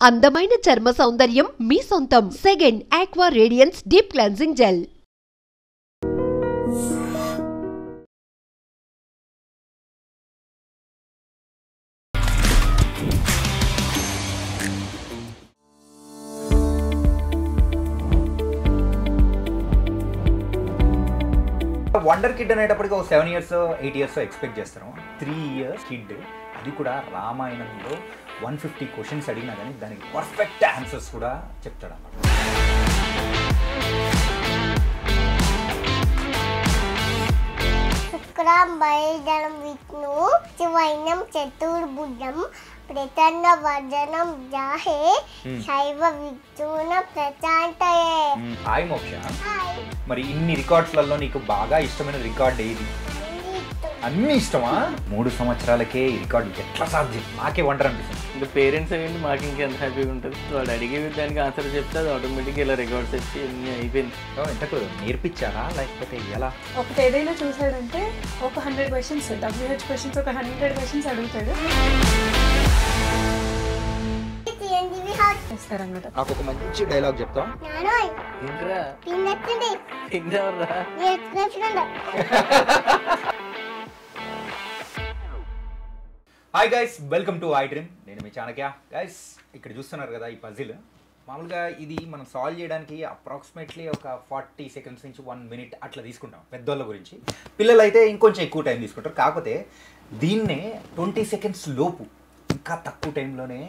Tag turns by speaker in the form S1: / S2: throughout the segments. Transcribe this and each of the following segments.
S1: అందమైన చర్మ సౌందర్యం మీ సొంతం. Second aqua radiance deep cleansing gel.
S2: Wonder kid అనేటప్పటికి ఒక 7 years 8 years ఎక్స్పెక్ట్ చేస్తాను. 3 years కిడ్, అది కూడా రామాయణంలో 150 క్వశ్చన్స్ అడిగినా కానీ దానికి పర్ఫెక్ట్ ఆన్సర్స్ కూడా చెప్తాడు అన్నమాట.
S3: శుక్రం బయదనం విష్ణు శివైనం చతుర్భుజం ప్రసన్న వదనం జాహే శైవ విష్ణున ప్రశాంతయే.
S2: హాయ్ మోక్ష, మరి ఇన్ని రికార్డ్స్లలో నీకు బాగా ఇష్టమైన రికార్డ్ ఏది? అన్ని ఇష్టమా? 3 సంవత్సరాలకే ఈ రికార్డు ఎట్లా సాధ్యం? నాకే వండర్ అనిపిస్తుంది.
S4: ఇంకా పేరెంట్స్ అయ్యండి మాకు ఇంకెంత హ్యాపీగా ఉంటుంది. వాడు అడిగే దానికి ఆన్సర్ చెప్తే అది ఆటోమేటిక్గా ఇలా రికార్డ్స్ వచ్చి అన్నీ అయిపోయింది.
S2: ఇంతకు నేర్పించారా లేకపోతే ఎలా?
S5: ఒకటి ఏదైనా చూసాడంటే ఒక 100 క్వశ్చన్స్ WH క్వశ్చన్స్ ఒక 100 క్వశ్చన్స్ అడుగుతాడు.
S2: నాకు ఒక మంచి డైలాగ్ చెప్తా.
S4: ఏంట్రా
S3: తిన్నట్టుండి
S4: తిన్నావురా?
S2: Hi guys, welcome to I dream. నేను మీ చాణక్య. గైస్, ఇక్కడ చూస్తున్నారు కదా ఈ పజిల్. మామూలుగా ఇది మనం సాల్వ్ చేయడానికి అప్రాక్సిమేట్లీ ఒక 40 seconds నుంచి 1 minute అట్లా తీసుకుంటాం పెద్దోళ్ళ గురించి. పిల్లలు అయితే ఇంకొంచెం ఎక్కువ టైం తీసుకుంటారు. కాకపోతే దీన్నే 20 seconds లోపు ఇంకా తక్కువ టైంలోనే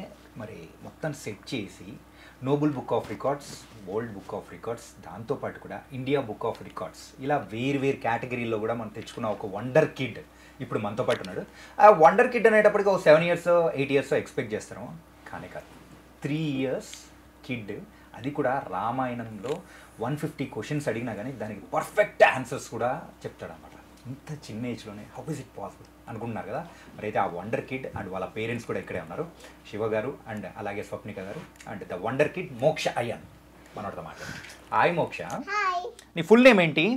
S2: మరి మొత్తం సెట్ చేసి Nobel book of records, world book of records, దాంతోపాటు కూడా ఇండియా బుక్ ఆఫ్ రికార్డ్స్, ఇలా వేరు కేటగిరీలో కూడా మనం తెచ్చుకున్న ఒక వండర్ కిడ్ ఇప్పుడు మనతో పాటు ఉన్నాడు. ఆ వండర్ కిడ్ అనేటప్పటికి ఒక 7 years 8 years ఎక్స్పెక్ట్ చేస్తాను. కానీ కాదు, 3 years కిడ్, అది కూడా రామాయణంలో 150 క్వశ్చన్స్ అడిగినా కానీ దానికి పర్ఫెక్ట్ ఆన్సర్స్ కూడా చెప్తాడు అన్నమాట. ఇంత చిన్న ఏజ్లోనే హౌ ఇస్ ఇట్ పాసిబుల్ అనుకుంటున్నారు కదా. మరి అయితే ఆ వండర్ కిడ్ అండ్ వాళ్ళ పేరెంట్స్ కూడా ఇక్కడే ఉన్నారు, శివ గారు అండ్ అలాగే స్వప్నిక గారు అండ్ ద వండర్ కిడ్ మోక్ష అయ్యన్ మనోడితో మాట్లాడు. హాయ్ మోక్ష, నీ ఫుల్ నేమ్ ఏంటి?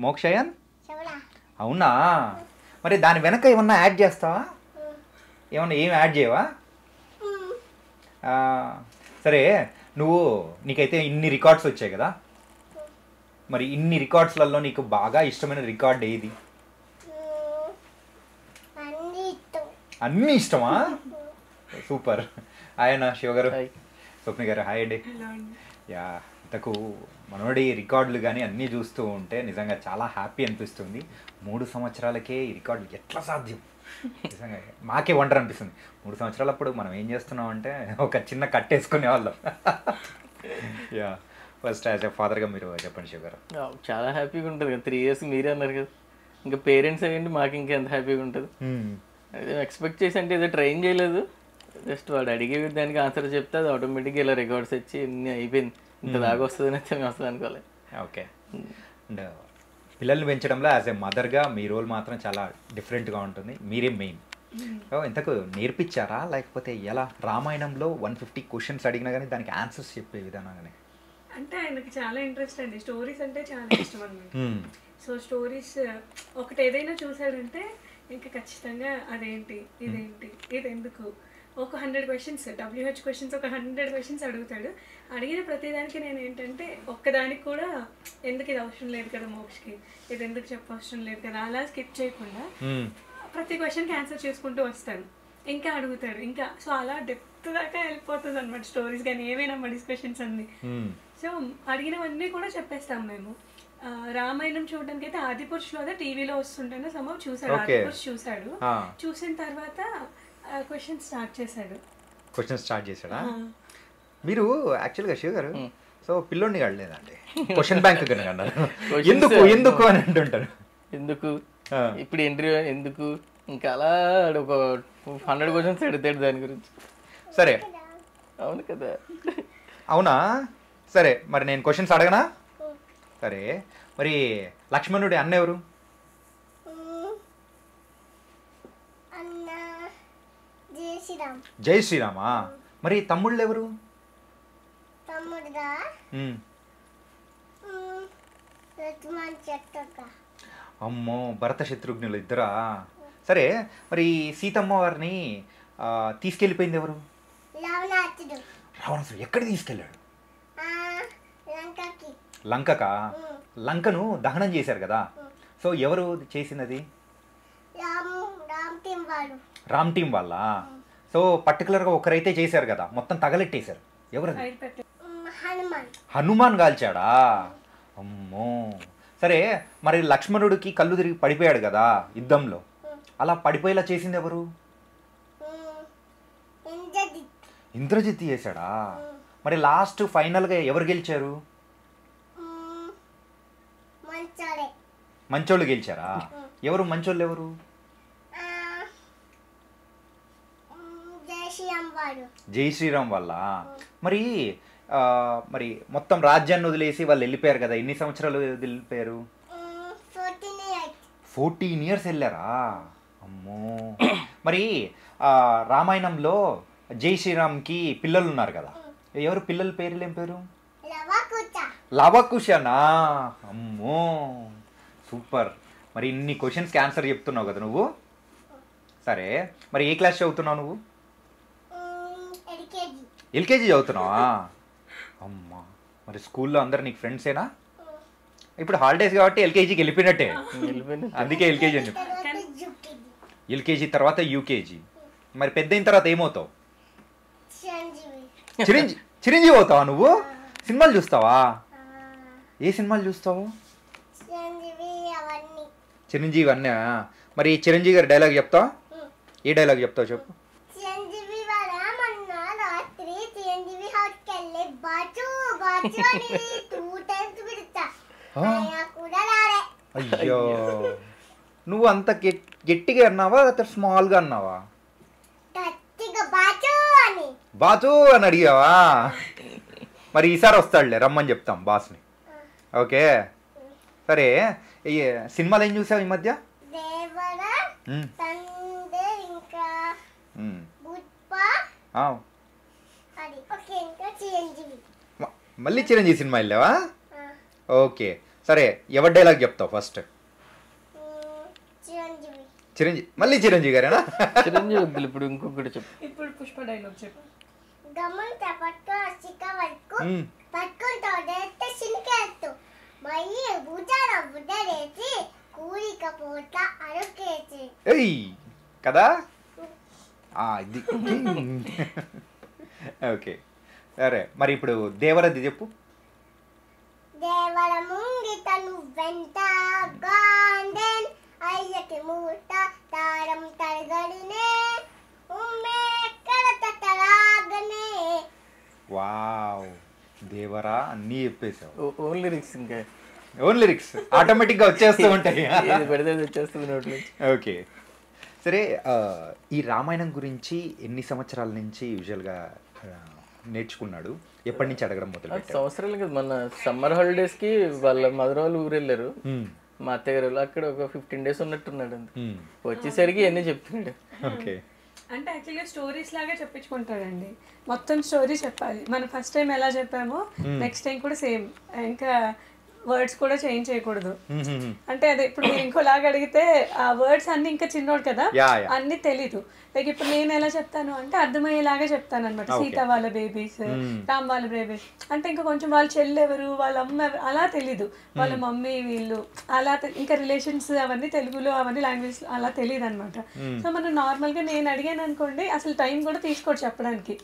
S2: మోక్ష అయ్యన్. అవునా? మరి దాని వెనక ఏమన్నా యాడ్ చేస్తావా? ఏమన్నా ఏం యాడ్ చేయవా? సరే, నీకైతే ఇన్ని రికార్డ్స్ వచ్చాయి కదా, మరి ఇన్ని రికార్డ్స్లలో నీకు బాగా ఇష్టమైన రికార్డ్ ఏది? అన్నీ ఇష్టమా? సూపర్. ఆయన శివ గారు, స్వప్ని గారు, హాయ్ అండి. యా, ఇంతకు మనోడి రికార్డులు కానీ అన్నీ చూస్తూ ఉంటే నిజంగా చాలా హ్యాపీ అనిపిస్తుంది. 3 సంవత్సరాలకే ఈ రికార్డు ఎట్లా సాధ్యం? నిజంగా మాకే వండర్ అనిపిస్తుంది. 3 సంవత్సరాలప్పుడు మనం ఏం చేస్తున్నాం అంటే ఒక చిన్న కట్టేసుకునే వాళ్ళం. యా, ఫస్ట్ యాజ్ ఎ ఫాదర్గా మీరు చెప్పండి శివ గారు.
S4: చాలా హ్యాపీగా ఉంటుంది కదా. 3 years మీరే అన్నారు కదా, ఇంకా పేరెంట్స్ అయ్యండి మాకు ఇంకెంత హ్యాపీగా ఉంటుంది. అదే ఎక్స్పెక్ట్ చేసి అంటే ఏదో ట్రైన్ చేయలేదు, జస్ట్ వాడు అడిగే దానికి ఆన్సర్ చెప్తే అది ఆటోమేటిక్గా ఇలా రికార్డ్స్ వచ్చి అన్నీ అయిపోయింది. ఇంత దాకా వస్తుందని అయితే మేము వస్తుంది అనుకోలేదు.
S2: ఓకే. అండ్ పిల్లల్ని పెంచడంలో యాజ్ ఎ మదర్గా మీ రోల్ మాత్రం చాలా డిఫరెంట్గా ఉంటుంది. మీరే మెయిన్. ఇంతకు నేర్పించారా లేకపోతే ఎలా? రామాయణంలో 150 క్వశ్చన్స్ అడిగినా కానీ దానికి ఆన్సర్స్ చెప్పే విధానంగానే.
S5: అంటే ఆయనకి చాలా ఇంట్రెస్ట్ అండి, స్టోరీస్ అంటే చాలా ఇష్టం అనమాట. సో స్టోరీస్ ఒకటి ఏదైనా చూసాడంటే ఇంకా ఖచ్చితంగా అదేంటి, ఇదేంటి, ఇది ఎందుకు, ఒక 100 క్వశ్చన్స్ WH క్వశ్చన్స్ ఒక 100 క్వశ్చన్స్ అడుగుతాడు. అడిగిన ప్రతిదానికి నేను ఏంటంటే ఒక్కదానికి కూడా ఎందుకు ఇది అవసరం లేదు కదా మోక్షకి, ఇది ఎందుకు చెప్పవసరం లేదు కదా, అలా స్కిప్ చేయకుండా ప్రతి క్వశ్చన్కి ఆన్సర్ చేసుకుంటూ వస్తాను. ఇంకా అడుగుతాడు, ఇంకా సో అలా డెప్త్ దాకా వెళ్ళిపోతుంది అనమాట స్టోరీస్ కానీ ఏమైనా మా డిస్కషన్స్ అన్ని. సో అడిగినవన్నీ కూడా చెప్పేస్తాం మేము. రామాయణం చూడడానికి అయితే ఆదిపురుషులో అదే టీవీలో వస్తుంటేనే సంభవం చూసాడు, ఆదిపురుషు చూసాడు. చూసిన తర్వాత క్వశ్చన్ స్టార్ట్ చేశాడా? మీరు
S2: యాక్చువల్గా శివ గారు, సో పిల్లోడిని కాడలేదండి, క్వశ్చన్ బ్యాంక్ కన్నా ఎందుకు ఎందుకు అని అంటుంటారు.
S4: ఎందుకు ఇప్పుడు ఇంటర్వ్యూ ఎందుకు, ఇంకా అలా ఒక 100 క్వశ్చన్స్ అడుగుతాడు దాని గురించి.
S2: సరే,
S4: అవును కదా.
S2: అవునా? సరే, మరి నేను క్వశ్చన్స్ అడగనా? సరే, మరి లక్ష్మణుడి అన్న ఎవరు? జై శ్రీరామా. మరి తమ్ముళ్ళు ఎవరు? అమ్మో, భరత శత్రుఘ్నులు ఇద్దరా? సరే, మరి సీతమ్మ వారిని తీసుకెళ్ళిపోయింది ఎవరు?
S3: రావణాసుడు.
S2: రావణాసుడు ఎక్కడికి తీసుకెళ్ళాడు?
S3: లంకకి.
S2: లంకకా? లంకను దహనం చేశారు కదా, సో ఎవరు చేసినది? రామ్ టీం వాళ్ళ. సో పర్టికులర్గా ఒకరైతే చేశారు కదా, మొత్తం తగలెట్టేశారు. ఎవరది? హనుమాన్ కాల్చాడా? అమ్మో. సరే, మరి లక్ష్మణుడికి కళ్ళు తిరిగి పడిపోయాడు కదా యుద్ధంలో, అలా పడిపోయేలా చేసింది ఎవరు? ఇంద్రజిత్ చేశాడా? మరి లాస్ట్ ఫైనల్గా ఎవరు గెలిచారు? మంచోళ్ళు గెలిచారా? ఎవరు మంచోళ్ళు? ఎవరు? జై శ్రీరామ్ వల్ల. మరి మరి మొత్తం రాజ్యాన్ని వదిలేసి వాళ్ళు వెళ్ళిపోయారు కదా, ఎన్ని సంవత్సరాలు వెళ్ళిపోయారు? 14 years వెళ్ళారా? అమ్మో. మరి రామాయణంలో జై శ్రీరామ్కి పిల్లలు ఉన్నారు కదా, ఎవరు పిల్లల పేర్లు? ఏం పేరు? లవకుశనా? అమ్మో సూపర్. మరి ఇన్ని క్వశ్చన్స్కి ఆన్సర్ చెప్తున్నావు కదా నువ్వు. సరే, మరి ఏ క్లాస్ చదువుతున్నావు నువ్వు? ఎల్కేజీ చదువుతున్నావా? అమ్మా, మరి స్కూల్లో అందరు నీకు ఫ్రెండ్సేనా? ఇప్పుడు హాలిడేస్ కాబట్టి ఎల్కేజీకి వెళ్ళిపోయినట్టే, అందుకే ఎల్కేజీ అని చెప్పి. ఎల్కేజీ తర్వాత యూకేజీ. మరి పెద్ద అయిన తర్వాత ఏమవుతావు? చిరంజీవి అవుతావా నువ్వు? సినిమాలు చూస్తావా? ఏ సినిమాలు చూస్తావు? చిరంజీవి అన్నా. మరి చిరంజీవి గారి డైలాగ్ చెప్తావా? ఏ డైలాగ్ చెప్తావు చెప్పు. అయ్యో, నువ్వు అంత గట్టిగా అన్నావా లేకపోతే స్మాల్గా అన్నావా? బాచు అని అడిగావా? మరి ఈసారి వస్తాడులే, రమ్మని చెప్తాం బాస్ని. ఓకే. సరే, సినిమాలు ఏం చూసావు ఈ మధ్య? మళ్ళీ చిరంజీవి సినిమా వెళ్ళావా? ఓకే. సరే, ఎవరి డైలాగ్ చెప్తావు ఫస్ట్? చిరంజీవి. మళ్ళీ చిరంజీవి గారేనా?
S4: చిరంజీవి వద్దులు, ఇప్పుడు ఇంకొకటి చెప్పు.
S5: ఇప్పుడు పుష్ప డైలాగ్ చెప్పు.
S2: కదా ఇది. ఓకే. సరే, మరి ఇప్పుడు దేవరది చెప్పు.
S3: దేవర ముంగితను వెంట గాండెన్ అయ్యకి మూట తారం తరగడినే ఉమ్మెక్కడ తటరాగనే.
S2: వావ్, దేవరా అన్నీ చెప్పేసావు.
S4: ఓన్ లిరిక్స్, ఇంకా
S2: ఓన్ లిరిక్స్ ఆటోమేటిక్గా వచ్చేస్తూ ఉంటాయి.
S4: పెడితే వచ్చేస్తుంది నోట్లో.
S2: ఓకే. సరే, ఈ రామాయణం గురించి ఎన్ని సంవత్సరాల నుంచి యూజువల్గా నేర్చుకున్నాడు? ఎప్పటి నుంచి అడగడం మొదలు?
S4: సంవత్సరాలు కదా, మన సమ్మర్ హాలిడేస్కి వాళ్ళ మధురాలు ఊరు వెళ్ళారు మా అత్తయ్య గారు. అక్కడ ఒక 15 days ఉన్నట్టున్నాడు. వచ్చేసరికి ఎన్ని చెప్తున్నాడు.
S2: ఓకే.
S5: అంటే యాక్చువల్గా స్టోరీస్ లాగా చెప్పించుకుంటాడండి. మొత్తం స్టోరీ చెప్పాలి. మనం ఫస్ట్ టైం ఎలా చెప్పామో నెక్స్ట్ టైం కూడా సేమ్, ఇంకా వర్డ్స్ కూడా చేంజ్ చేయకూడదు. అంటే అదే ఇప్పుడు మీరు ఇంకోలాగా అడిగితే ఆ వర్డ్స్ అన్ని ఇంకా చిన్నోడు కదా, అన్ని తెలీదు. లైక్ ఇప్పుడు నేను ఎలా చెప్తాను అంటే అర్థమయ్యేలాగా చెప్తాను అనమాట. సీత వాళ్ళ బేబీస్, రామ్ వాళ్ళ బేబీస్ అంటే ఇంకా కొంచెం వాళ్ళ చెల్లెవరు, వాళ్ళ అమ్మ అలా తెలీదు, వాళ్ళ మమ్మీ వీళ్ళు అలా ఇంకా రిలేషన్స్ అవన్నీ తెలుగులో అవన్నీ లాంగ్వేజ్ అలా తెలియదు అనమాట. సో మనం నార్మల్ గా నేను అడిగాను అనుకోండి, అసలు టైం కూడా తీసుకోడు చెప్పడానికి.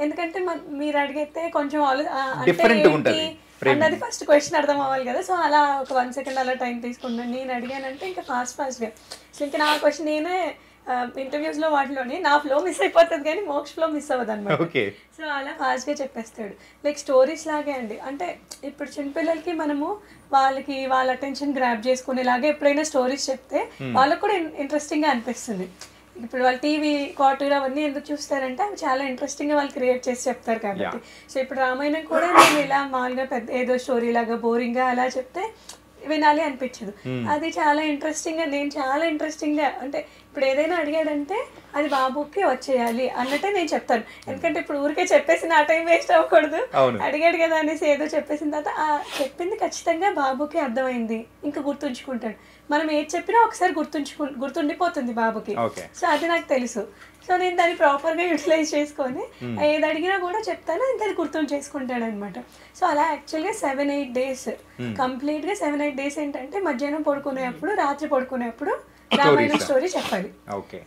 S5: ఎందుకంటే మీరు అడిగితే కొంచెం అన్నది ఫస్ట్ క్వశ్చన్ అర్థం అవ్వాలి కదా. సో అలా ఒక 1 second అలా టైం తీసుకున్నాను. నేను అడిగానంటే ఇంకా ఫాస్ట్గా అసలు ఇంకా నా క్వశ్చన్ నేనే ఇంటర్వ్యూస్లో వాటిలోని నా ఫ్లో మిస్ అయిపోతుంది కానీ మోక్ష ఫ్లో మిస్ అవ్వదు అనమాట. సో అలా ఫాస్ట్గా చెప్పేస్తాడు. లైక్ స్టోరీస్ లాగే అండి. అంటే ఇప్పుడు చిన్నపిల్లలకి మనము వాళ్ళకి వాళ్ళ అటెన్షన్ గ్రాప్ చేసుకునేలాగా ఎప్పుడైనా స్టోరీస్ చెప్తే వాళ్ళకు కూడా ఇంట్రెస్టింగ్గా అనిపిస్తుంది. ఇప్పుడు వాళ్ళు టీవీ కార్టూన్ అవన్నీ ఎందుకు చూస్తారంటే అవి చాలా ఇంట్రెస్టింగ్గా వాళ్ళు క్రియేట్ చేసి చెప్తారు కాబట్టి. సో ఇప్పుడు రామాయణం కూడా నేను ఇలా మామూలుగా పెద్ద ఏదో స్టోరీ లాగా బోరింగ్గా అలా చెప్తే వినాలి అనిపించదు. అది చాలా ఇంట్రెస్టింగ్గా, నేను చాలా ఇంట్రెస్టింగ్గా అంటే ఇప్పుడు ఏదైనా అడిగాడంటే అది బాబుకి వచ్చేయాలి అన్నట్టే నేను చెప్తాను. ఎందుకంటే ఇప్పుడు ఊరికే చెప్పేసి నా టైం వేస్ట్ అవ్వకూడదు. అడిగాడు కదా అనేసి ఏదో చెప్పేసిన తర్వాత ఆ చెప్పింది ఖచ్చితంగా బాబుకి అర్థమైంది, ఇంకా గుర్తుంచుకుంటాడు. మనం ఏది చెప్పినా ఒకసారి గుర్తుండిపోతుంది బాబుకి. సో అది నాకు తెలుసు. సో నేను దాన్ని ప్రాపర్గా యూటిలైజ్ చేసుకొని ఏది అడిగినా కూడా చెప్తాను, దాన్ని గుర్తు చేసుకుంటాడు అనమాట. సో అలా యాక్చువల్గా 7-8 days కంప్లీట్గా 7-8 days ఏంటంటే మధ్యాహ్నం పడుకునేప్పుడు, రాత్రి పడుకునేప్పుడు రామాయణం స్టోరీ చెప్పాలి,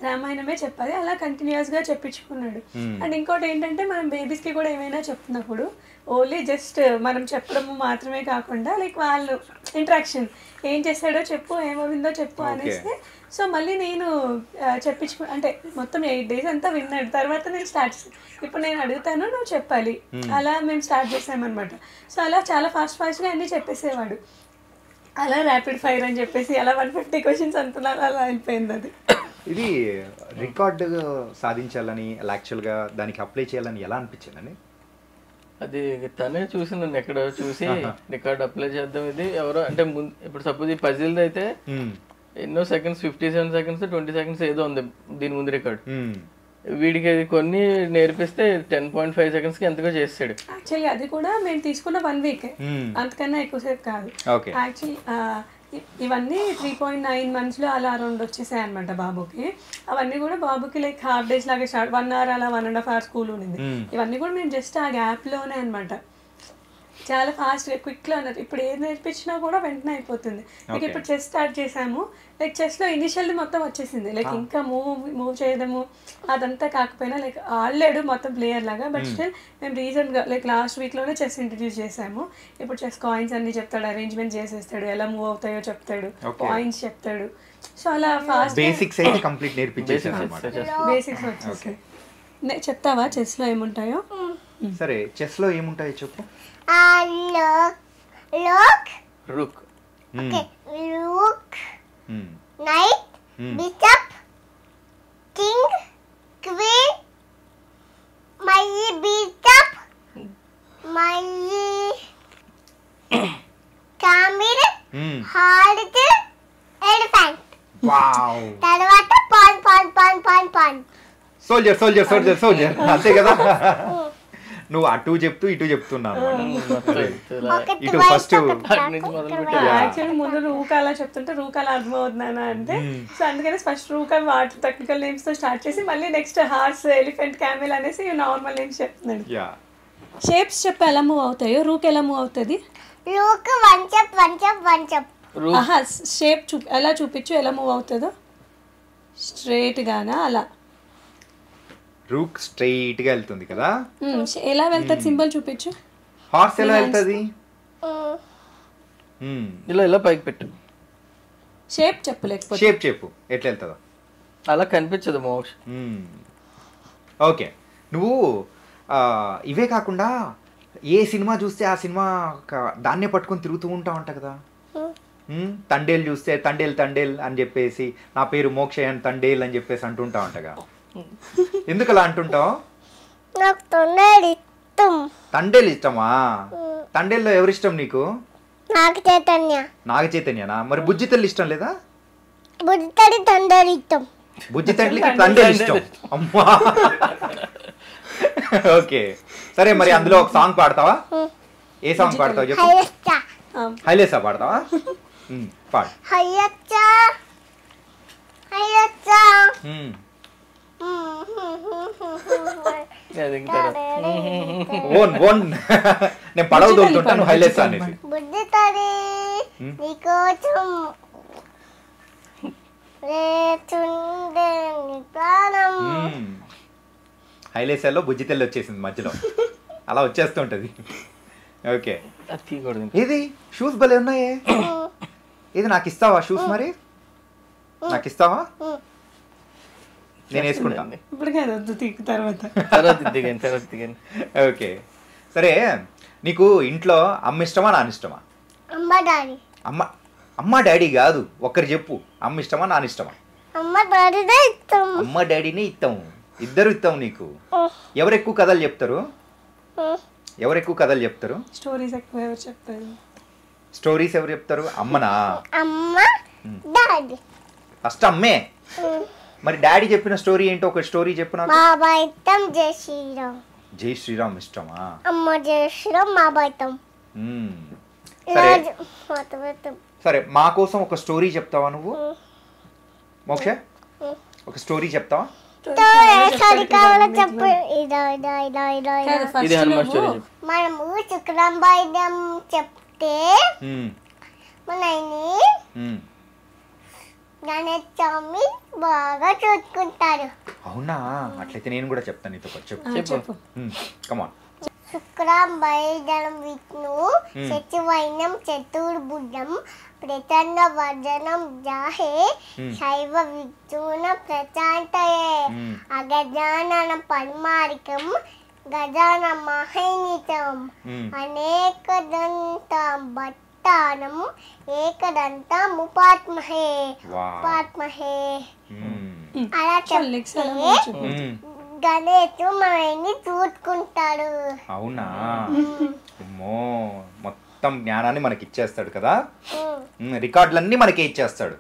S5: రామాయణమే చెప్పాలి. అలా కంటిన్యూస్ గా చెప్పించుకున్నాడు. అండ్ ఇంకోటి ఏంటంటే మనం బేబీస్ కి కూడా ఏమైనా చెప్తున్నప్పుడు ఓన్లీ జస్ట్ మనం చెప్పడము మాత్రమే కాకుండా లైక్ వాళ్ళు ఇంటరాక్షన్ ఏం చేస్తాడో చెప్పు, ఏమవుందో చెప్పు అనేసి. సో మళ్ళీ నేను అంటే మొత్తం 8 days అంతా విన్నాడు. తర్వాత నేను స్టార్ట్ చేసాను, ఇప్పుడు నేను అడుగుతాను నువ్వు చెప్పాలి, అలా మేము స్టార్ట్ చేసామన్నమాట. సో అలా చాలా ఫాస్ట్గా అన్నీ చెప్పేసేవాడు. అలా ర్యాపిడ్ ఫైర్ అని చెప్పేసి అలా 150 questions అంటున్నా అలా అయిపోయింది. అది
S2: ఇది రికార్డు సాధించాలని యాక్చువల్గా దానికి అప్లై చేయాలని ఎలా అనిపించిందండి?
S4: అది తనే చూసి నన్ను ఎక్కడ చూసి రికార్డ్ అప్లై చేద్దాం, ఇది ఎవరో అంటే ఇప్పుడు సపోజ్ ఈ పజిల్ అయితే ఎన్నో సెకండ్స్ 57 seconds 20 seconds ఏదో ఉంది దీని ముందు రికార్డ్. వీడికి అది కొన్ని నేర్పిస్తే 10.5 seconds కి ఎంతగా చేస్తాడు.
S5: యాక్చువల్లీ అది కూడా మేము తీసుకున్న 1 week, అంతకన్నా ఎక్కువసేపు కాదు. యాక్చువల్లీ ఇవన్నీ 3.9 months లో అలా అరౌండ్ వచ్చేసాయి అనమాట బాబుకి. అవన్నీ కూడా బాబుకి లైక్ హాఫ్ డేస్ లాగా స్టార్ట్ 1 hour అలా 1.5 hours స్కూల్ ఉండింది. ఇవన్నీ కూడా మేము జస్ట్ ఆ గ్యాప్లోనే అనమాట. చాలా ఫాస్ట్గా క్విక్లో అన్నారు. ఇప్పుడు ఏది నేర్పించినా కూడా వెంటనే అయిపోతుంది. లైక్ ఇప్పుడు చెస్ స్టార్ట్ చేసాము, లైక్ చెస్లో ఇనిషియల్లీ మొత్తం వచ్చేసింది. లైక్ ఇంకా మూవ్ చేయడము అదంతా కాకపోయినా లైక్ ఆడలేడు మొత్తం ప్లేయర్ లాగా. బట్ స్టిల్ మేము రీసెంట్గా లైక్ లాస్ట్ వీక్లోనే చెస్ ఇంట్రడ్యూస్ చేసాము. ఇప్పుడు చెస్ కాయిన్స్ అన్ని చెప్తాడు, అరేంజ్మెంట్ చేసేస్తాడు, ఎలా మూవ్ అవుతాయో చెప్తాడు, పాయింట్స్ చెప్తాడు. సో అలా ఫాస్ట్
S2: బేసిక్స్ అయితే కంప్లీట్ నేర్పించేసాను.
S5: బేసిక్స్ వచ్చేసాయి. చెప్తావా చెస్లో ఏముంటాయో?
S2: సరే, చెస్లో ఏముంటాయో చెప్పు.
S3: Rook, okay, rook, knight, bishop, king, queen, my bishop, my camel, horse, elephant.
S2: Wow.
S3: తర్వాత pawn.
S2: సోల్జర్ అంతే కదా. నువ్వు అటు చెప్తూ ఇటు చెప్తున్నాను. ఇటు ఫస్ట్
S5: యాక్చువల్లీ ముందు రూక్ అలా చెప్తుంటే రూక్ అలా అర్థమవుతున్నానా అంటే, సో అందుకని ఫస్ట్ రూక్ అని వాటి టెక్నికల్ నేమ్స్ తో స్టార్ట్ చేసి మళ్ళీ నెక్స్ట్ హార్స్, ఎలిఫెంట్, క్యామెల్ అనేసి నార్మల్ నేమ్స్ చెప్తున్నాడు. షేప్స్ చెప్పి ఎలా మూవ్ అవుతాయో, రూక్ ఎలా మూవ్ అవుతుంది?
S3: రూక్ వన్ చెప్.
S5: షేప్ ఎలా చూపించు, ఎలా మూవ్ అవుతుందో. స్ట్రైట్ గానా అలా?
S2: రూక్ స్ట్రైట్ గా వెళ్తుంది కదా.
S5: ఎలా వెళ్తుంది సింబల్ చూపించు.
S2: హార్స్ ఎలా వెళ్తుంది?
S4: ఇలా పైకి పెట్టు.
S5: షేప్ చెప్పు, లేకపోతే
S2: షేప్ చెప్పు ఎట్లా వెళ్తుందో.
S4: అలా కనిపించదు మోక్ష.
S2: ఓకే, నువ్వు ఇవే కాకుండా ఏ సినిమా చూస్తే ఆ సినిమా దాన్నే పట్టుకొని తిరుగుతూ ఉంటా కదా. తండేల్ చూస్తే తండేల్ అని చెప్పేసి, నా పేరు మోక్ష అని తండేల్ అని చెప్పేసి అంటుంటా ఉంటగా. ఎందుకు అలా అంటుంటావు?
S3: నాకు
S2: తండేల్ ఇష్టమా? తండేల్లో ఎవరిష్టం నీకు?
S3: నాగ
S2: చైతన్యనా? మరి బుజ్జి తల్లి ఇష్టం లేదా?
S3: బుజ్జి తండేల్ ఇష్టం.
S2: బుజ్జి తల్లికి తండేల్ ఇష్టం. అమ్మా. ఓకే, సరే మరి అందులో ఒక సాంగ్ పాడతావా? ఏ సాంగ్ పాడతావు చెప్పు. హైలేసా పాడతావా? పాడు. ఓన్ నేను పడవ తోలుతుంటాను హైలైట్స్ అనేసి. హైలైట్స్లో బుజ్జి తెల్లి వచ్చేసింది మధ్యలో, అలా వచ్చేస్తుంటది. ఓకే, ఇది షూస్ భలే ఉన్నాయే. ఇది నాకు ఇస్తావా షూస్? మరి నాకు ఇస్తావా? నేను వేసుకుంటాను. ఓకే, సరే. నీకు ఇంట్లో అమ్మ ఇష్టమా నాన్న ఇష్టమా? అమ్మ డాడీ కాదు, ఒక్కరు చెప్పు. అమ్మ ఇష్టమా నాన్న ఇష్టమా? అమ్మ డాడీని ఇస్తాం, ఇద్దరు ఇస్తాం నీకు. ఎవరు ఎక్కువ కథలు చెప్తారు? స్టోరీస్ ఎవరు చెప్తారు? అమ్మనా? ఫస్ట్ అమ్మే. మరి డాడీ చెప్పిన స్టోరీ ఏంటో ఒక స్టోరీ చెప్పు నాకు. జై శ్రీరామ్ ఇష్టమా? సరే, మా కోసం ఒక స్టోరీ చెప్తావా నువ్వు? మోక్ష, ఒక స్టోరీ చెప్తావా?
S3: స్టోరీ కావాలో చెప్పు. ఇదో ఇదో ఇదో ఇదో ఇదో
S4: ఇది హనుమాన్ స్టోరీ చెప్పు.
S3: మనము శుక్రం వైద్యం చెప్తే మన గణేష్ స్వామి బాగా చూసుకుంటారు.
S2: అవునా? అట్లయితే నేను కూడా చెప్తాను నీతో పాటు. చెప్పు
S4: చెప్పు.
S2: కమాన్.
S3: శుక్రం వైద్యం విష్ణు శశివైనం చతుర్భుజం ప్రచండ వర్జనం జాహే శైవ విష్ణున ప్రశాంతయే అగజానన పద్మారికం గజాన మహైనితం అనేకదంతం భట్టానం ఏకదంతం ఉపాత్మహే ఉపాత్మహే. అలా చెప్తే గణేష్ మనల్ని చూసుకుంటాడు.
S2: అవునా? అమ్మో, మొత్తం జ్ఞానాన్ని మనకి ఇచ్చేస్తాడు కదా. రికార్డులన్నీ మనకే ఇచ్చేస్తాడు.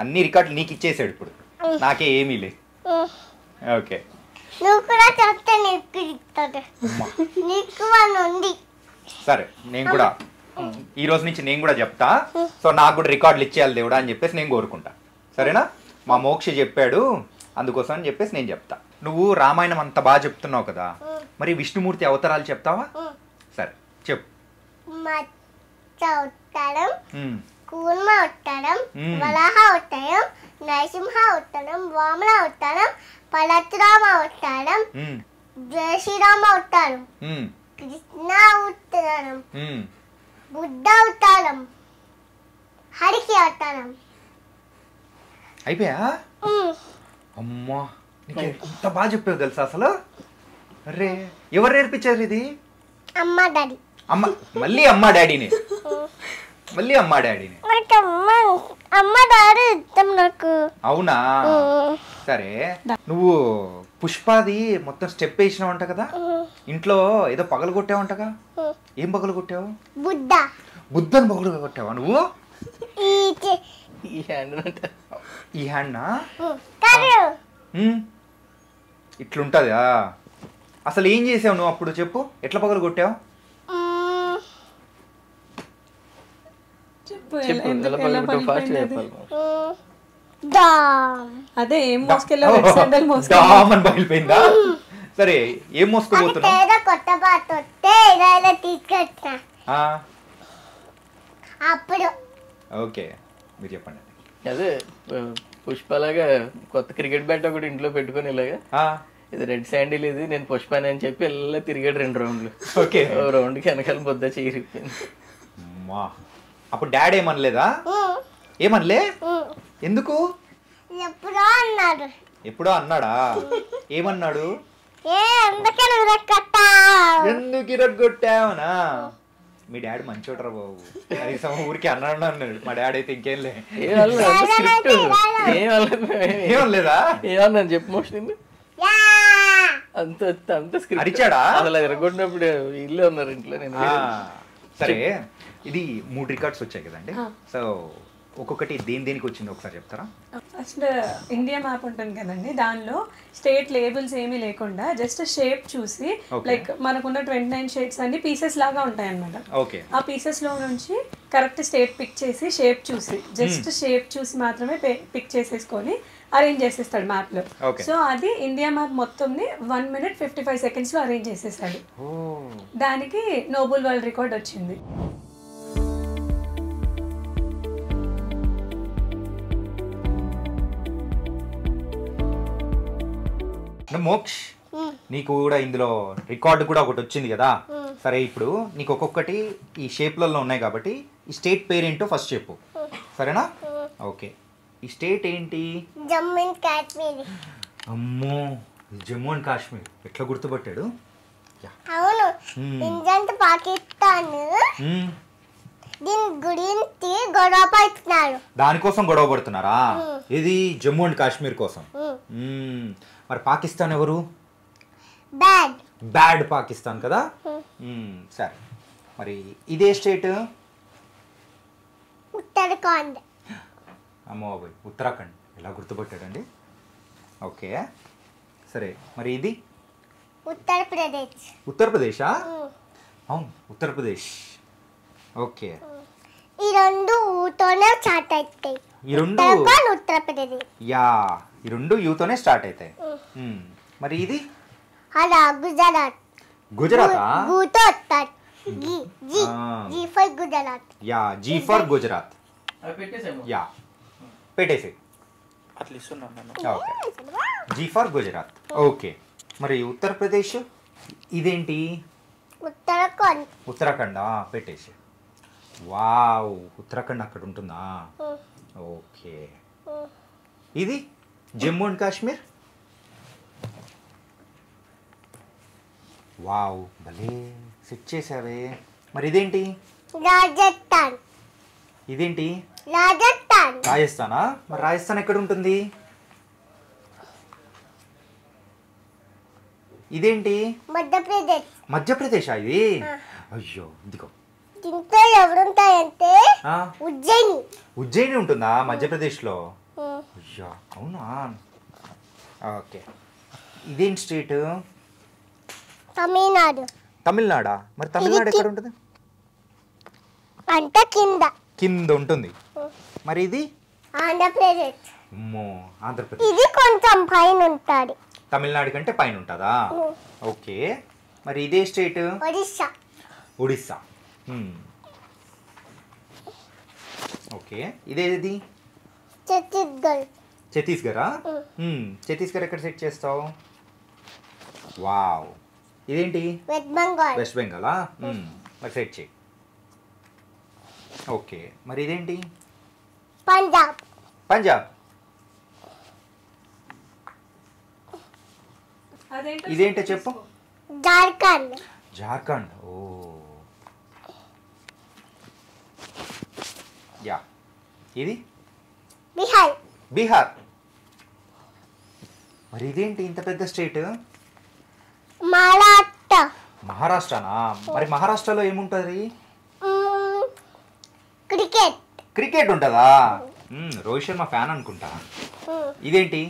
S2: అన్ని రికార్డులు నీకు ఇచ్చేసాడు ఇప్పుడు, నాకే ఏమీ లేదు. ఓకే,
S3: నువ్వు కూడా చెప్తే నీకు ఇస్తాడు. నీకు అని ఉంది.
S2: సరే, నేను కూడా ఈ రోజు నుంచి నేను కూడా చెప్తా. సో నాకు కూడా రికార్డులు ఇచ్చేయాలి దేవుడా అని చెప్పేసి నేను కోరుకుంటా. సరేనా? మా మోక్ష చెప్పాడు అందుకోసం అని చెప్పేసి నేను చెప్తా. నువ్వు రామాయణం అంత బాగా చెప్తున్నావు కదా, మరి విష్ణుమూర్తి అవతారాలు చెప్తావా? సరే చెప్పు.
S3: మత్స్య అవతారం, కూర్మ అవతారం, వరాహ అవతారం, నరసింహ అవతారం, వామన అవతారం, పరశురామ అవతారం, జయశ్రీరామ అవతారం, కృష్ణ అవతారం, బుద్ధ అవతారం, హరికి అవతారం.
S2: అయిపోయా? అమ్మా, నీకు ఎంత బాగా చెప్పావు తెలుసా అసలు. అరే, ఎవరు నేర్పించారు ఇది?
S3: అమ్మ డాడీ.
S2: అమ్మ, మళ్ళీ అమ్మ డాడీని, మళ్ళీ అమ్మ డాడీని.
S3: అమ్మ డాడీ ఇష్టం నాకు.
S2: అవునా? సరే, నువ్వు పుష్పాది మొత్తం స్టెప్ వేసినావంట కదా, ఇంట్లో ఏదో పగలు కొట్టావంటగా. ఏం పగలు కొట్టావు?
S3: బుద్ధ.
S2: బుద్ధని పగలు కొట్టావా నువ్వు?
S4: ఈ హ్యాండ్ అంటే
S2: ఈ హ్యాండ్నా?
S3: కాదు.
S2: ఇట్లుంటదా? అసలు ఏం చేసావు నువ్వు అప్పుడు చెప్పు, ఎట్లా పగలు కొట్టావు?
S5: చెప్పు
S4: చెప్పు, ఎలా ఫాస్ట్ చెప్పాలి.
S5: అదే ఏం మోసుకెళ్ళావు?
S2: డామని బయలుపోయిందా? సరే, ఏం మోసుకోబోతున్నావు?
S3: ఏదో కొత్త పాట వస్తే ఏదైనా తీసుకొచ్చా అప్పుడు.
S2: ఓకే, మీరు చెప్పండి.
S4: అదే పుష్పలాగా కొత్త క్రికెట్ బ్యాట్ ఒకటి ఇంట్లో పెట్టుకుని ఇలాగా, ఇది రెడ్ శాండిల్, ఇది నేను పుష్పాని అని చెప్పి ఇలా తిరిగాడు 2 రౌండ్లు.
S2: ఓకే,
S4: రౌండ్కి వెనకాల బొద్ద చీరిపోయింది.
S2: అప్పుడు డాడీ ఏమనలేదా? ఏమనలే? ఎందుకు?
S3: ఎప్పుడో అన్నాడు.
S2: ఎప్పుడో అన్నాడా? ఏమన్నాడు? ఎందుకు ఇరగొట్టావునా? మీ డాడీ మంచోటరా బాబు, కనీసం ఊరికి అన్నాడు అన్నాడు. మా డాడీ అయితే ఇంకేం లే. ఏమనలేదా?
S4: ఏమన్నాను చెప్పు మోషన్. అంత అంత స్క్రిప్ట్
S2: అరిచాడా?
S4: అసలు ఎరగొట్టినప్పుడు ఇల్లు ఉన్నారు ఇంట్లో. నేను
S2: సరే, ఇది 3 రికార్డ్స్ వచ్చాయి కదండి. సో ఒక్కొక్కటి దేనికి వచ్చింది ఒకసారి చెప్తారా?
S5: ఫస్ట్ ఇండియా మ్యాప్ ఉంటుంది కదండి, దానిలో స్టేట్ లేబుల్స్ ఏమీ లేకుండా జస్ట్ షేప్ చూసి, లైక్ మనకున్న 29 షేడ్స్ అన్ని పీసెస్ లాగా ఉంటాయి అన్నమాట. ఆ పీసెస్ లో నుంచి కరెక్ట్ స్టేట్ పిక్ చేసి షేప్ చూసి, జస్ట్ షేప్ చూసి మాత్రమే పిక్ చేసేసుకొని అరేంజ్ చేసేస్తాడు మ్యాప్ లో. సో అది ఇండియా మ్యాప్ మొత్తంని 1 minute 55 seconds లో అరేంజ్ చేసేస్తాడు. దానికి నోబెల్ వరల్డ్ రికార్డ్ వచ్చింది.
S2: మోక్ష్, నీకు కూడా ఇందులో రికార్డు కూడా ఒకటి వచ్చింది కదా. సరే, ఇప్పుడు నీకు ఒక్కొక్కటి ఈ షేప్లలో ఉన్నాయి కాబట్టి ఈ స్టేట్ పేరేంటో ఫస్ట్ చెప్పు, సరేనా? ఓకే, ఈ స్టేట్ ఏంటి?
S3: జమ్మూ అండ్ కాశ్మీర్.
S2: అమ్మో, జమ్మూ అండ్ కాశ్మీర్ ఎట్లా గుర్తుపట్టాడు?
S3: అవును, ఇండియా పాకిస్తాన్ దీని గురించి గొడవ పడుతున్నారు.
S2: దానికోసం గొడవ పడుతున్నారా? ఇది జమ్మూ అండ్ కాశ్మీర్ కోసం. మరి పాకిస్తాన్ ఎవరు? బ్యాడ్ పాకిస్తాన్ కదా. సరే, మరి ఇదే స్టేట్?
S3: ఉత్తరాఖండ్.
S2: అమ్మో బాబోయ్, ఉత్తరాఖండ్ ఎలా గుర్తుపట్టాడండి? ఓకే, సరే, మరి ఇది?
S3: ఉత్తరప్రదేశ్.
S2: ఉత్తరప్రదేశా? అవును, ఉత్తరప్రదేశ్. ఓకే,
S3: ఈ రెండు ఊతోనే స్టార్ట్ అవుతాయి.
S2: ఈ రెండు
S3: ఉత్తరప్రదేశ్.
S2: యా, ఈ రెండు యూతోనే స్టార్ట్ అవుతాయి. మరి ఇది
S3: అలా గుజరాత్
S2: గుజరాతా?
S3: గూతో వస్తాడు. G for Gujarat.
S2: Yeah, G for Gujarat.
S4: అవి పెట్టేసాము.
S2: యా, పెట్టేసి.
S6: అట్లా ఇస్తున్నాను నేను.
S2: Okay, G for Gujarat. Okay, మరి ఉత్తరప్రదేశ్ ఇదేంటి?
S3: ఉత్తరాఖండ్.
S2: ఉత్తరాఖండ్. పెట్టేసి. వావ్, ఉత్తరాఖండ్ అక్కడ ఉంటుందా? ఓకే, ఇది జమ్మూ అండ్ కాశ్మీర్. వావ్, భలే సెట్ చేసావే. మరి ఇదేంటి?
S3: రాజస్థాన్.
S2: ఇదేంటి?
S3: రాజస్థాన్.
S2: రాజస్థానా? మరి రాజస్థాన్ ఎక్కడ ఉంటుంది? ఇదేంటి?
S3: మధ్యప్రదేశ్.
S2: మధ్యప్రదేశా ఇది? అయ్యో, ఇదిగో.
S3: దీంట్లో ఎవరుంటాయంటే
S2: ఆ,
S3: ఉజ్జయిని.
S2: ఉజ్జయిని ఉంటుందా మధ్యప్రదేశ్లో? అయ్యో, అవునా? ఓకే, ఇదేంటి స్టేట్?
S3: తమిళనాడు.
S2: తమిళనాడా? మరి తమిళనాడు ఎక్కడ ఉంటుంది?
S3: అంటే కింద
S2: కింద ఉంటుంది. మరి ఇది?
S3: ఆంధ్రప్రదేశ్.
S2: అమ్మో, ఆంధ్రప్రదేశ్.
S3: ఇది కొంచెం పైన ఉంటుంది.
S2: తమిళనాడు కంటే పైన ఉంటుందా? ఓకే, మరి ఇదే స్టేట్?
S3: ఒడిస్సా.
S2: ఒడిస్సా. ఓకే, ఇదేది?
S3: ఛత్తీస్గఢ్.
S2: ఛత్తీస్గఢా? ఛత్తీస్గఢ్ ఎక్కడ సెట్ చేస్తావు? వావ్, ఇదేంటి?
S3: వెస్ట్ బెంగాల్.
S2: వెస్ట్ బెంగాలా? మరి సెట్ చేయి. ఓకే, మరి ఇదేంటి?
S3: పంజాబ్.
S2: పంజాబ్.
S5: అదేంటో
S2: ఇదేంటో చెప్పు.
S3: జార్ఖండ్.
S2: జార్ఖండ్. ఓ యా, ఇది?
S3: బిహార్.
S2: బీహార్. మరి ఇదేంటి ఇంత పెద్ద స్టేట్?
S3: మహారాష్ట్ర.
S2: మహారాష్ట్రనా? మరి మహారాష్ట్రలో ఏముంటుంది?
S3: క్రికెట్.
S2: క్రికెట్ ఉంటుందా? రోహిత్ శర్మ ఫ్యాన్ అనుకుంటా. ఇదేంటి?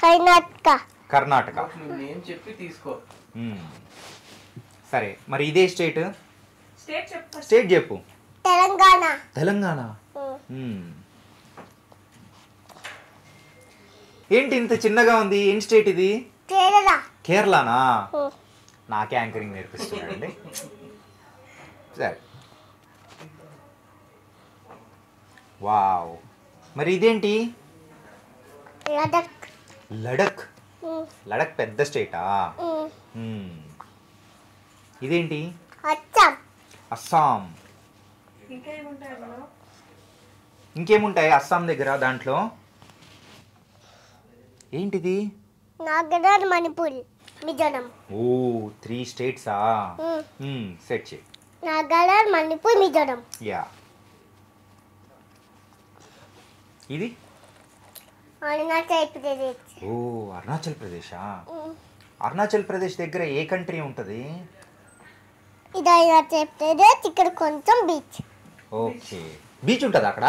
S3: కర్ణాటక.
S2: కర్ణాటక.
S4: నువ్వు నేమ్ చెప్పి తీసుకో.
S2: సరే, మరి ఇదే స్టేట్?
S5: స్టేట్ చెప్పు.
S2: స్టేట్ చెప్పు.
S3: తెలంగాణ.
S2: తెలంగాణ. ఏంటి ఇంత చిన్నగా ఉంది? ఏం స్టేట్ ఇది?
S3: కేరళ.
S2: కేరళనా? నాకే యాంకరింగ్ నేర్పిస్తున్నాడండి. సరే, వావ్, మరి ఇదేంటి?
S3: లడక్.
S2: లడక్. లడక్ పెద్ద స్టేటా? ఇదేంటి?
S3: అస్సాం.
S2: అస్సాం.
S5: ఇంకా ఏముంటాయి అందులో?
S2: ఇంకేముంటాయి అస్సాం దగ్గర? దాంట్లో ఏంటిది?
S3: నాగాలాండ్, మణిపూర్, మిజోరం.
S2: ఓ, 3 స్టేట్సా? సెట్ చేయి.
S3: నాగాలాండ్, మణిపూర్, మిజోరం.
S2: యా, ఇది?
S3: అరుణాచల్ ప్రదేశ్.
S2: ఓ, అరుణాచల్ ప్రదేశా? అరుణాచల్ ప్రదేశ్ దగ్గర ఏ కంట్రీ ఉంటుంది?
S3: ఇది అరుణాచల్ ప్రదేశ్. ఇక్కడ కొంచెం బీచ్.
S2: ఓకే, బీచ్ ఉంటుంది అక్కడ?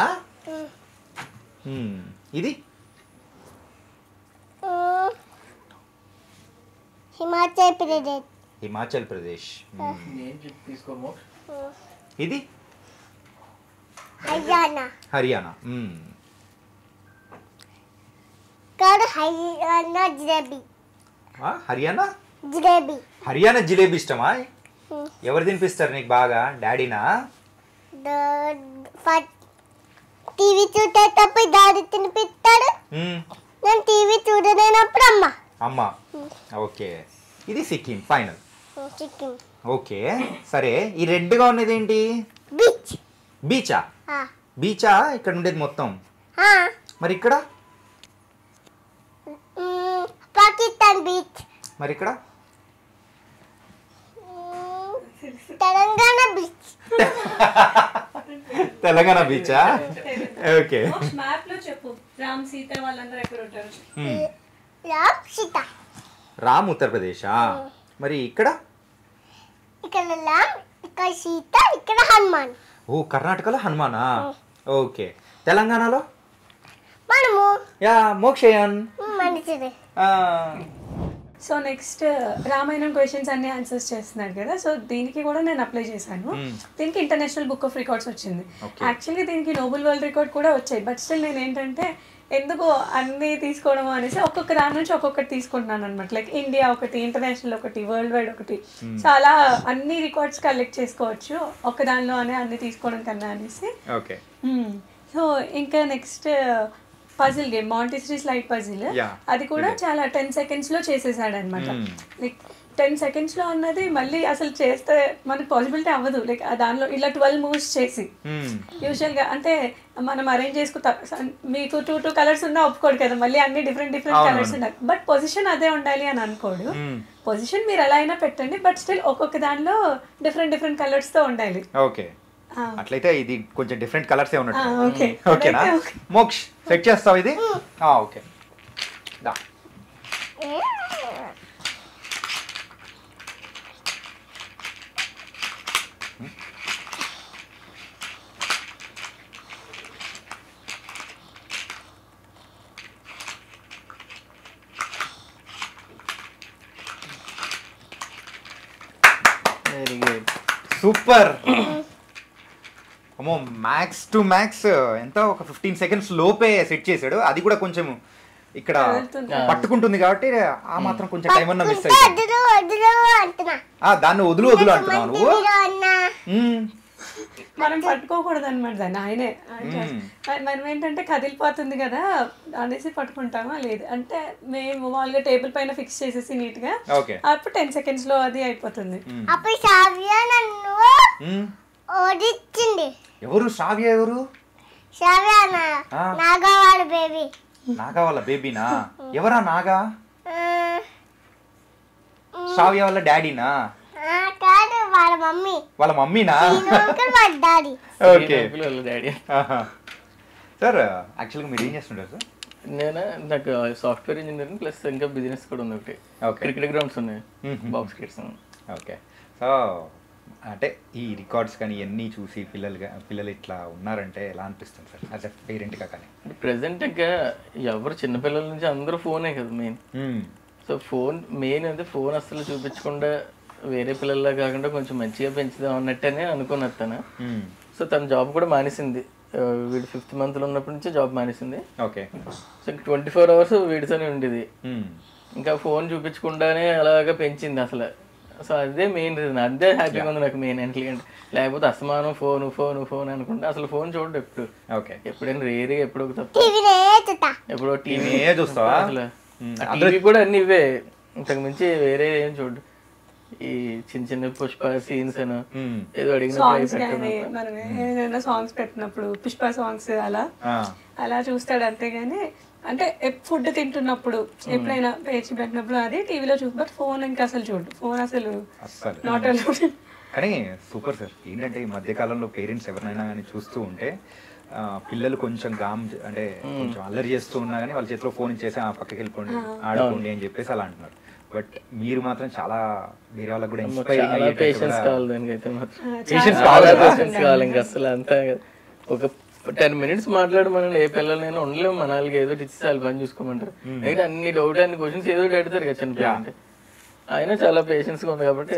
S2: ఇది?
S3: హిమాచల్ ప్రదేశ్.
S2: హిమాచల్ ప్రదేశ్.
S4: నేమ్ చెప్పి తీసుకోము.
S2: ఇది?
S3: హర్యానా.
S2: హర్యానా.
S3: ఇక్కడ హర్యానా జిలేబీ.
S2: హర్యానా?
S3: జిలేబీ.
S2: హర్యానా జిలేబీ ఇష్టమా? ఎవరు తినిపిస్తారు నీకు బాగా? డాడీనా?
S3: టీవీ చూసేటప్పుడు డాడీ తినిపిస్తాడు. నేను టీవీ చూడలేనప్పుడు అమ్మ.
S2: అమ్మ. ఓకే, ఇది సిక్కిం ఫైనల్.
S3: చికెన్.
S2: ఓకే, సరే, ఈ రెడ్గా ఉన్నది ఏంటి?
S3: బీచ్.
S2: బీచా? బీచా ఇక్కడ ఉండేది మొత్తం? మరి ఇక్కడ?
S3: పాకిస్తాన్ బీచ్.
S2: మరి ఇక్కడ?
S3: తెలంగాణ బీచ్.
S2: తెలంగాణ బీచా? ఓకే,
S5: మ్యాప్ లో చెప్పు. రామ్ సీత వాళ్ళందరూ ఎక్కడ ఉంటారు?
S3: రామ్ సీత.
S2: రామ్ ఉత్తరప్రదేశా? మరి ఇక్కడ?
S3: ఇక్కడ రామ్, ఇక్కడ సీత, ఇక్కడ హనుమాన్.
S2: ఓ, కర్ణాటకలో హనుమానా? ఓకే, తెలంగాణలో?
S3: మనము
S2: యా, మోక్షయన్.
S3: మంచిది.
S5: సో నెక్స్ట్ రామాయణం క్వశ్చన్స్ అన్ని ఆన్సర్స్ చేస్తున్నాడు కదా, సో దీనికి కూడా నేను అప్లై చేశాను. దీనికి ఇంటర్నేషనల్ బుక్ ఆఫ్ రికార్డ్స్ వచ్చింది. యాక్చువల్లీ దీనికి నోబెల్ వరల్డ్ రికార్డ్ కూడా వచ్చాయి. బట్ స్టిల్ నేను ఏంటంటే ఎందుకు అన్ని తీసుకోవడం అనేసి ఒక్కొక్క దాని నుంచి ఒక్కొక్కటి తీసుకుంటున్నాను అనమాట. లైక్ ఇండియా ఒకటి, ఇంటర్నేషనల్ ఒకటి, వరల్డ్ వైడ్ ఒకటి. చాలా అన్ని రికార్డ్స్ కలెక్ట్ చేసుకోవచ్చు ఒక్క దానిలోనే అన్ని తీసుకోవడం కన్నా అనేసి.
S2: ఓకే.
S5: సో ఇంకా next puzzle game, Montessori slide puzzle. అది కూడా చాలా 10 seconds లో చేసేసాడు అనమాట. లైక్ 10 seconds లో అన్నది మళ్ళీ అసలు చేస్తే మనకు పాసిబిలిటీ అవ్వదు. లైక్ దానిలో ఇలా 12 moves చేసి యూజువల్ గా అంటే మనం అరేంజ్ చేసుకుంటా, మీకు 2 కలర్స్ ఉన్నా ఒప్పుకోడు కదా, మళ్ళీ అన్ని డిఫరెంట్ కలర్స్ ఉండాలి. బట్ పొజిషన్ అదే ఉండాలి అని అనుకోడు. పొజిషన్ మీరు ఎలా అయినా పెట్టండి, బట్ స్టిల్ ఒక్కొక్క దానిలో డిఫరెంట్ కలర్స్ తో ఉండాలి.
S2: ఓకే, అట్లయితే ఇది కొంచెం డిఫరెంట్ కలర్స్ ఉన్నట్టు. ఓకేనా మోక్ష్, సెట్ చేస్తావు ఇది? ఓకే, దా.
S4: Very good,
S2: super. అమ్మో, మ్యాక్స్ టు మ్యాక్స్ ఎంత ఒక 15 seconds లోపే సెట్ చేశాడు. అది కూడా కొంచెం ఇక్కడ పట్టుకుంటుంది కాబట్టి ఆ మాత్రం కొంచెం టైం అన్నా మిస్ అయింది. దాన్ని వదులు అంటున్నావు నువ్వు.
S5: మనం పట్టుకోకూడదు అనమాట దాన్ని, ఆయనే. మనం ఏంటంటే కదిలిపోతుంది కదా అనేసి పట్టుకుంటామా, లేదు అంటే మేము మామూలుగా టేబుల్ పైన ఫిక్స్ చేసేసి నీట్ గా, అప్పుడు 10 seconds లో అది అయిపోతుంది.
S2: ఎవరు శ్రావ్య? ఎవరు? నాగా వాళ్ళ బేబీనా? ఎవరా నాగా? శ్రావ్య వాళ్ళ డాడీనా? వాళ్ళ మమ్మీనా? Okay sir. యాక్చువల్గా మీరు ఏం చేస్తుంటారు సార్?
S4: నేను నాకు సాఫ్ట్వేర్ ఇంజనీరింగ్ ప్లస్ ఇంకా బిజినెస్ కూడా ఉంది ఒకటి. క్రికెట్ గ్రౌండ్స్ ఉన్నాయి, బాక్స్ క్రికెట్స్. ఓకే,
S2: సో అంటే ఈ రికార్డ్స్ కానీ ఇవన్నీ చూసి పిల్లలు ఇట్లా ఉన్నారంటే ఎలా అనిపిస్తుంది సార్ యాజ్ ఎ పేరెంట్గా? కానీ
S4: ప్రెసెంట్ ఇంకా ఎవరు చిన్నపిల్లల నుంచి అందరూ ఫోనే కదా మెయిన్. సో ఫోన్ మెయిన్ అంటే ఫోన్ అసలు చూపించకుండా వేరే పిల్లల్లా కాకుండా కొంచెం మంచిగా పెంచుదాం అన్నట్టనే అనుకున్నది తను. సో తన జాబ్ కూడా మానేసింది, వీడు 5th month ఉన్నప్పటి నుంచి జాబ్ మానేసింది.
S2: ఓకే.
S4: సో 24 hours వీడితోనే ఉండేది. ఇంకా ఫోన్ చూపించకుండానే అలాగా పెంచింది అసలు. సో అదే మెయిన్ రీజన్, అదే హ్యాపీగా ఉంది నాకు మెయిన్. ఎందుకంటే లేకపోతే అసమానం ఫోన్ అనుకుంటే అసలు ఫోన్ చూడడు ఎప్పుడు.
S2: ఓకే.
S4: ఎప్పుడైనా రేరుగా ఎప్పుడో తప్ప ఎప్పుడో టీవీ చూస్తావా? అసలు టీవీ కూడా అన్ని ఇవే, ఇంతకు మించి వేరే ఏం చూడు. ఈ చిన్న పుష్ప సీన్స్ అని ఏదో
S5: అడిగిన సాంగ్స్ పెట్టినప్పుడు పుష్ప సాంగ్స్ అలా చూస్తాడు అంతేగాని, అంటే ఫుడ్ తింటున్నప్పుడు ఎప్పుడైనా పేచి పెట్టినప్పుడు అది టీవీలో చూసి, బట్ ఫోన్ ఇంకా అసలు చూడు. ఫోన్ అసలు నాట్ అలౌడ్.
S2: కానీ సూపర్ సార్. ఏంటంటే ఈ మధ్యకాలంలో పేరెంట్స్ ఎవరినైనా కానీ చూస్తూ ఉంటే పిల్లలు కొంచెం అంటే కొంచెం అల్లరి చేస్తూ ఉన్నా కానీ వాళ్ళ చేతిలో ఫోన్ ఇచ్చేసి పక్కకి వెళ్ళిపోండి ఆడుకోండి అని చెప్పేసి అలా అంటున్నారు. బట్ మీరు మాత్రం చాలా వేరే వాళ్ళకి కూడా ఇన్స్పైరింగ్.
S4: పేషెన్స్ కావాలి దానికైతే మాత్రం, పేషెన్స్ కావాలి. ఇంకా అసలు అంతా ఒక 10 minutes మాట్లాడమని ఏ పిల్లలైనా ఉండలేము. మన వాళ్ళకి ఏదో ఇచ్చి చాలా పని చూసుకోమంటారు. అయితే అన్ని డౌట్ అన్ని క్వశ్చన్స్ ఏదో అడుగుతారు కదా చిన్నపిల్లలు అంటే. అయినా చాలా పేషెన్స్ గా ఉంది కాబట్టి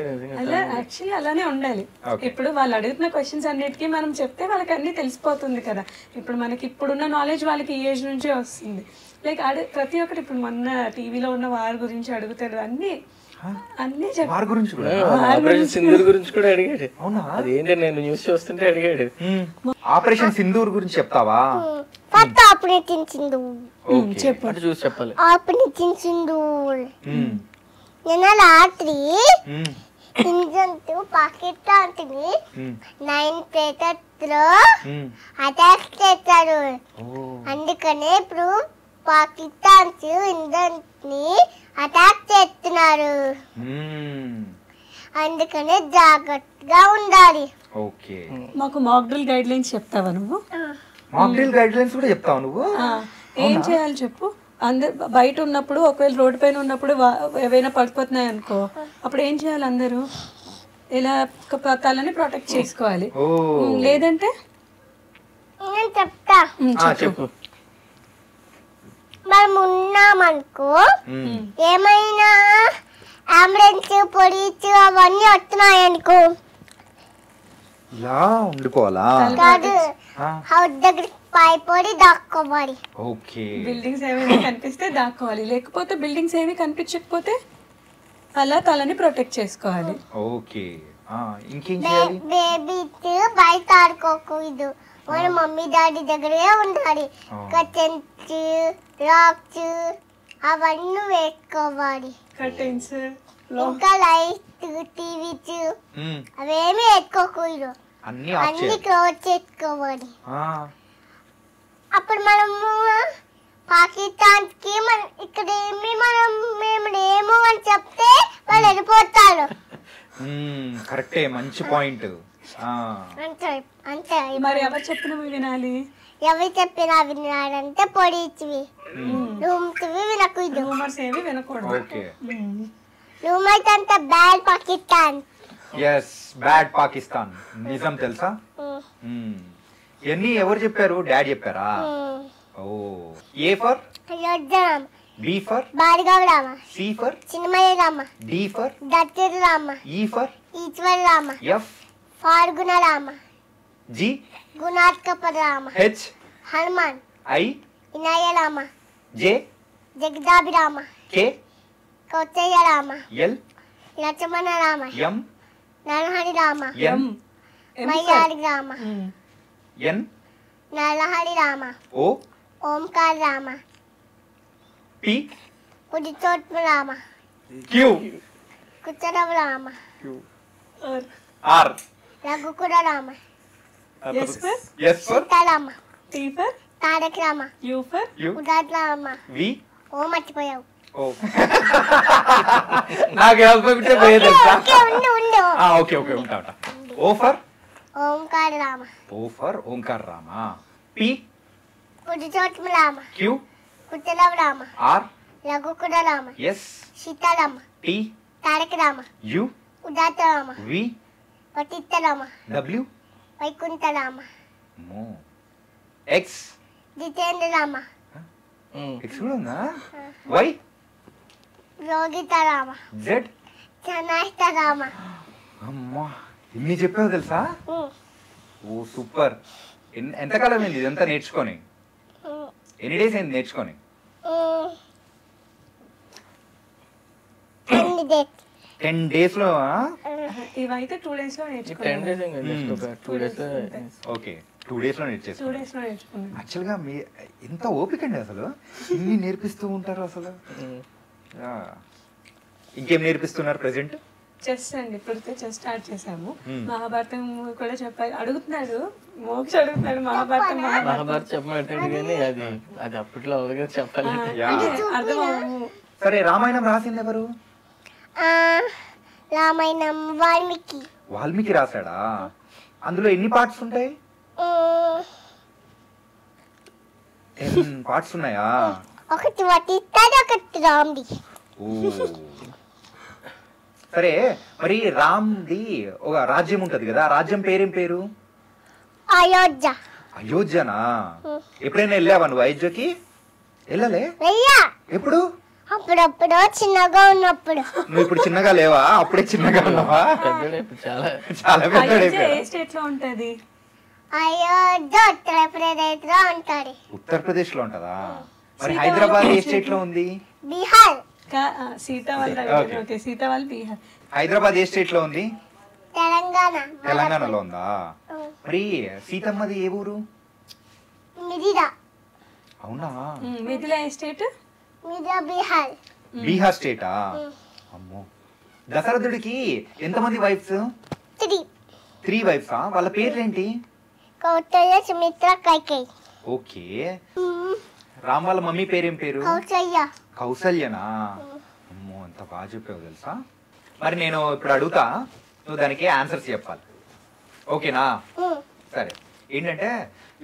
S5: యాక్చువల్లీ అలానే ఉండాలి. ఇప్పుడు వాళ్ళు అడుగుతున్న క్వశ్చన్స్ అన్నిటికీ మనం చెప్తే వాళ్ళకి అన్ని తెలిసిపోతుంది కదా. ఇప్పుడు మనకి ఇప్పుడున్న నాలెడ్జ్ వాళ్ళకి ఈ ఏజ్ నుంచే వస్తుంది. లైక్ ప్రతి ఒక్కటి ఇప్పుడు మొన్న టీవీలో ఉన్న వారి గురించి అడుగుతాడు, అన్ని
S4: ఆపరేషన్ సింధూర్ గురించి కూడా అడిగాడు. అదేంటి నేను న్యూస్ చూస్తుంటే అడిగాడు.
S2: ఆపరేషన్ సింధూర్ గురించి చెప్తావా?
S3: ఆపరేషన్ సింధూర్
S4: చెప్పండి, చూసి చెప్పాలి.
S3: ఆపరేషన్ సింధూర్ నిన్న రాత్రి పాకిస్తాన్ 9 ప్లేటర్స్ లో అటాక్ చేశారు. అందుకనే ఇప్పుడు పాకిస్తాన్ ఇండియన్ ని అటాక్ చేస్తున్నారు. అందుకనే జాగ్రత్తగా ఉండాలి.
S2: ఓకే.
S5: మాకు మాక్ డ్రిల్ గైడ్ లైన్స్ చెప్తావా నువ్వు?
S2: మాక్ డ్రిల్ గైడ్ లైన్స్ కూడా చెప్తావా నువ్వు?
S5: ఏం చేయాలి చెప్పు. అందరు బయట ఉన్నప్పుడు, ఒకవేళ రోడ్డు పైన ఉన్నప్పుడు ఏవైనా పడిపోతున్నాయి అనుకో, అప్పుడు ఏం చేయాలి? అందరూ ఇలా తలని ప్రొటెక్ట్ చేసుకోవాలి. లేదంటే
S3: నేను చెప్తా,
S4: చెప్పు.
S3: మనం ఉన్నామనుకో, ఏమైనా అంబులెన్స్ పోలీసు అవన్నీ వస్తున్నాయనుకో,
S2: ఇలా ఉండిపోవాలా?
S3: కాదు, హౌస్ దగ్గరికి పైపొడి దాక్కోవాలి.
S2: ఓకే.
S5: బిల్డింగ్స్ ఏమైనా కనిపిస్తే దాక్కోవాలి, లేకపోతే బిల్డింగ్స్ ఏమి కనిపించకపోతే అలా తలని ప్రొటెక్ట్ చేసుకోవాలి.
S2: ఓకే. ఇంకేం చేయాలి?
S3: బేబీస్ బయట ఆడుకోకూడదు, మన మమ్మీ డాడీ దగ్గరే ఉండాలి. కర్టెన్స్, రాక్స్ అవన్నీ వేసుకోవాలి.
S5: కర్టెన్స్,
S3: ఇంకా లైట్స్, టీవీస్ అవేమి వేసుకోకూడదు, అన్ని క్లోజ్ చేసుకోవాలి. అప్పుడు మనము పాకిస్తాన్ కి ఇక్కడ మేము లేము అని చెప్తే వాళ్ళు వెళ్ళిపోతారు.
S2: కరెక్టే, మంచి పాయింట్.
S3: అంతే.
S5: మరి ఎవరు చెప్పినవి వినాలి?
S3: ఎవరు చెప్పినా వినాలంటే పొడిచివి, రూమ్స్ వినకూడదు,
S5: రూమర్స్ ఏమి వినకూడదు.
S3: రూమర్స్ అంటే bad Pakistan.
S2: Yes, bad Pakistan. నిజం తెలుసా? ఇవన్నీ ఎవరు చెప్పారు? డాడీ చెప్పారా? ఓ. A for
S3: Ayodhyarama,
S2: B for
S3: Bhargava Rama,
S2: C for
S3: Chinmaya Rama,
S2: D for
S3: దత్తూరు Rama,
S2: E for
S3: Eshwara Rama,
S2: F
S3: ఫార్గుణ రామ,
S2: జి
S3: గుణాత్కప Rama,
S2: H
S3: Hanuman,
S2: I
S3: Vinaya Rama,
S2: J
S3: Jagadabhi Rama,
S2: K
S3: Kausalya Rama,
S2: L
S3: Lakshmana Rama,
S2: M
S3: Narahari Rama,
S2: N
S3: మయ్యారి Rama,
S2: N
S3: Narahari Rama,
S2: O
S3: Omkara Rama,
S2: P
S3: పుడిచోట్మ రామ,
S2: క్యూ
S3: కుచరవ Rama,
S2: R
S3: Raghukula Rama,
S5: S for
S2: S for
S3: Sitarama,
S5: T for
S3: Taraka Rama,
S5: U for
S2: U
S3: ఉదాత్ Rama.
S2: V
S3: ఓ మర్చిపోయావు.
S2: ఓ. నాకు help పోయేది.
S3: ఓకే, ఉండు ఉండు.
S2: ఓకే ఓకే, ఉంటా. O for
S3: Omkara Rama,
S2: O for Omkar Rama, P
S3: పుడిచోట్మ రామ,
S2: క్యూ
S3: కుచరవ Rama,
S2: R
S3: Raghukula Rama,
S2: S
S3: Sitarama,
S2: T
S3: Taraka Rama,
S2: U
S3: ఉదాత Rama,
S2: V
S3: Patita Rama,
S2: W
S3: Vaikuntha Rama,
S2: X
S3: Jitendra Rama,
S2: X కూడా ఉందా? వై
S3: రోగిత రామ,
S2: జెడ్.
S3: చనాష్ట రామ.
S2: అమ్మా, ఇన్ని చెప్పావు తెలుసా? ఓ సూపర్. ఎంతకాలం అయింది ఇదంతా నేర్చుకొని? ఎన్ని డేస్ అయింది నేర్చుకొని? 10 days లో?
S5: ఇవైతే 2 days లో
S4: 10
S5: నేర్చుకున్నాను.
S4: days ఇంకా just ఒక 2 days లో
S2: ఓకే, 2 days లో
S5: 2
S2: నేర్చేసుకున్నాను.
S5: days లో నేర్చుకున్నాను.
S2: యాక్చువల్గా మీ ఎంత ఓపిక అండి అసలు, ఇన్ని నేర్పిస్తూ ఉంటారు అసలు. ఇంకేం నేర్పిస్తున్నారు ప్రెసెంట్?
S5: చెస్ అండి, ఇప్పుడైతే చెస్ స్టార్ట్ చేసాము. మహాభారతం కూడా చెప్పాలి అడుగుతున్నాడు, మోక్ష అడుగుతున్నాడు మహాభారతం.
S4: మహాభారత చెప్పమంటాడు కానీ అది అది అప్పట్లో అవగా చెప్పాలి.
S5: అర్థం
S2: సరే, రామాయణం రాసింది ఎవరు?
S3: రామాయణం వాల్మీకి.
S2: వాల్మీకి రాశాడా? అందులో ఎన్ని పార్ట్స్ ఉంటాయి? 10 పార్ట్స్ ఉన్నాయా?
S3: ఒకటి వటిస్తాడు, ఒకటి రామ్ది.
S2: ఓ. సరే, మరి రామ్ది ఒక రాజ్యం ఉంటది కదా, ఆ రాజ్యం పేరేం పేరు?
S3: అయోధ్య.
S2: అయోధ్యనా? ఎప్పుడైనా వెళ్ళావా నువ్వు అయోధ్యకి? వెళ్ళలే?
S3: వెయ్యా,
S2: ఎప్పుడు?
S3: అప్పుడప్పుడు చిన్నగా ఉన్నప్పుడు.
S2: నువ్వు ఇప్పుడు చిన్నగా లేవా? అప్పుడే చిన్నగా ఉన్నావా?
S4: పెద్దడే ఇప్పుడు చాలా
S2: చాలా పెద్దగా
S5: అయోధ్య ఏ స్టేట్ లో ఉంటది?
S3: అయోధ్య ఉత్తరప్రదేశ్ లో ఉంటది.
S2: ఉత్తరప్రదేశ్ లో ఉంటదా? మరి హైదరాబాద్ ఏ స్టేట్ లో ఉంది?
S3: బీహార్.
S5: సీత వాళ్ళ దగ్గర ఉంది. సీత వాళ్ళు బీహార్.
S2: హైదరాబాద్ ఏ స్టేట్ లో ఉంది?
S3: తెలంగాణ.
S2: తెలంగాణలో ఉందా? మరి సీతమ్మది ఏ ఊరు?
S3: మిదిరా.
S2: అవునా?
S5: మిథిలా ఏ స్టేట్?
S3: మిదిరా బీహార్.
S2: బీహార్ స్టేటా? అమ్మో. దశరథుడికి ఎంతమంది వైఫ్స్? 3 వైఫ్సా? వాళ్ళ పేర్లేంటి?
S3: కౌసల్య, సుమిత్ర, కైకేయి.
S2: ఓకే. రామ్ వాళ్ళ మమ్మీ పేరేం పేరు?
S3: కౌసల్య.
S2: కౌసల్యనా? అమ్మో, అంత బాగా చెప్పావు తెలుసా. మరి నేను ఇప్పుడు అడుగుతా, నువ్వు దానికి ఆన్సర్స్ చెప్పాలి, ఓకేనా? సరే, ఏంటంటే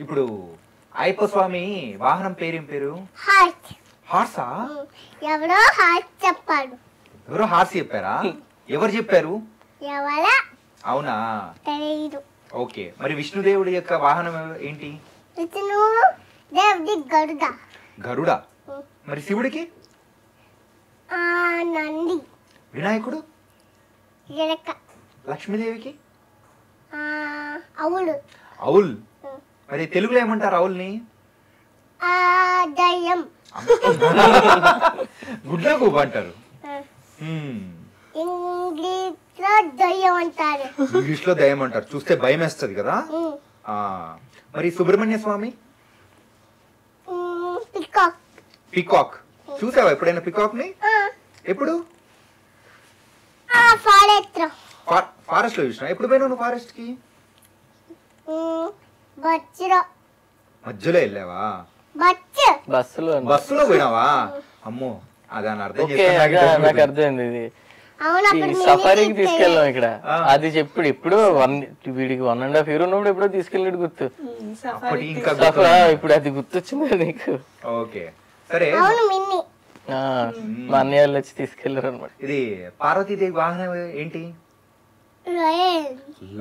S2: ఇప్పుడు అయ్యప్ప స్వామి వాహనం పేరేం పేరు?
S3: హార్ట్.
S2: హార్సా?
S3: ఎవరో హార్ట్ చెప్పాడు.
S2: ఎవరో హార్స్ చెప్పారా? ఎవరు చెప్పారు?
S3: ఎవరా
S2: అవునా?
S3: తెలియదు.
S2: ఓకే. మరి విష్ణుదేవుడి యొక్క వాహనం ఏంటి?
S3: విష్ణు దేవుడి గరుడ.
S2: గరుడ. మరి శివుడికి?
S3: నంది.
S2: వినాయకుడు?
S3: గిరక.
S2: లక్ష్మీదేవికి?
S3: అవులు.
S2: అవుల్. మరి తెలుగులో ఏమంటారు ఆవుల్ని?
S3: దయ్యం.
S2: గుడ్ల గుబ అంటారు.
S3: ఇంగ్లీష్ లో దయ్యం అంటారు.
S2: ఇంగ్లీష్ లో దయ్యం అంటారు. చూస్తే భయం వేస్తుంది కదా. మరి సుబ్రహ్మణ్య స్వామి?
S3: పికాక్.
S2: పికాక్ చూసావా ఎప్పుడైనా పికాక్ ని? ఎప్పుడు? ఫారెస్ట్ లో చూసినా. ఎప్పుడు పోయినావు నువ్వు ఫారెస్ట్ కి? మధ్యలో వెళ్ళావా? బస్సులో పోయినావా? అమ్మో అదాని అర్థం
S4: నాకు అర్థమైంది. ఇది సఫారీకి తీసుకెళ్ళాం ఇక్కడ. అది చెప్పుడు ఇప్పుడు వీడికి 1.5 year ఉన్నప్పుడు ఎప్పుడో తీసుకెళ్ళాడు గుర్తు. ఇప్పుడు అది గుర్తొచ్చింది నీకు?
S2: ఓకే సరే.
S4: మా అన్నయ్య వాళ్ళు వచ్చి తీసుకెళ్లారు అనమాట.
S2: ఇది పార్వతీదేవి వాహనం ఏంటి?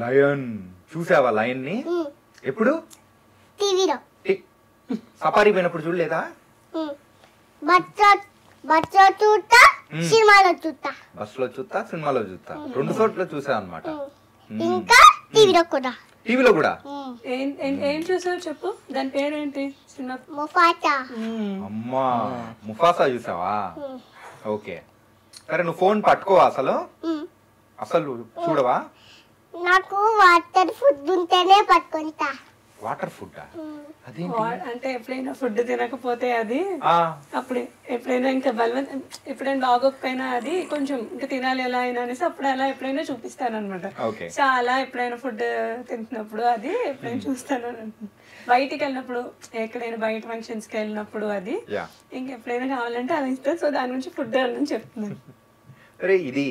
S2: లయన్. చూసావా లయన్ ని? ఎప్పుడు? సఫారీ పోయినప్పుడు చూడలేదా? బస్సులో చూస్తా, సినిమాలో చూస్తా, 2 చోట్ల చూసా అనమాట.
S3: ఇంకా
S2: టీవీలో కూడా.
S5: ఏం చూసావు చెప్పు, దాని పేరేంటి?
S2: అమ్మా ముఫాసా చూసావా? ఓకే సరే. నువ్వు ఫోన్ పట్టుకోవా అసలు? అసలు చూడవా?
S3: నాకు వాటర్ ఫుడ్ ఉంటేనే పట్టుకుంటా.
S2: వాటర్ ఫుడ్
S5: అంటే ఎప్పుడైనా ఫుడ్ తినకపోతే అది అప్పుడు ఎప్పుడైనా ఇంకా బలవంతం ఎప్పుడైనా బాగోకపోయినా అది కొంచెం ఇంకా తినాలి ఎలా అయినా అనేసి అప్పుడు అలా ఎప్పుడైనా చూపిస్తాను అనమాట. సో అలా ఎప్పుడైనా ఫుడ్ తింటున్నప్పుడు అది ఎప్పుడైనా చూస్తాను. బయటికి వెళ్ళినప్పుడు ఎక్కడైనా బయట ఫంక్షన్స్ కి వెళ్ళినప్పుడు అది ఇంకెప్పుడైనా కావాలంటే అలా ఇస్తాను. సో దాని నుంచి ఫుడ్ అని చెప్తున్నాను.
S2: అరే ఇది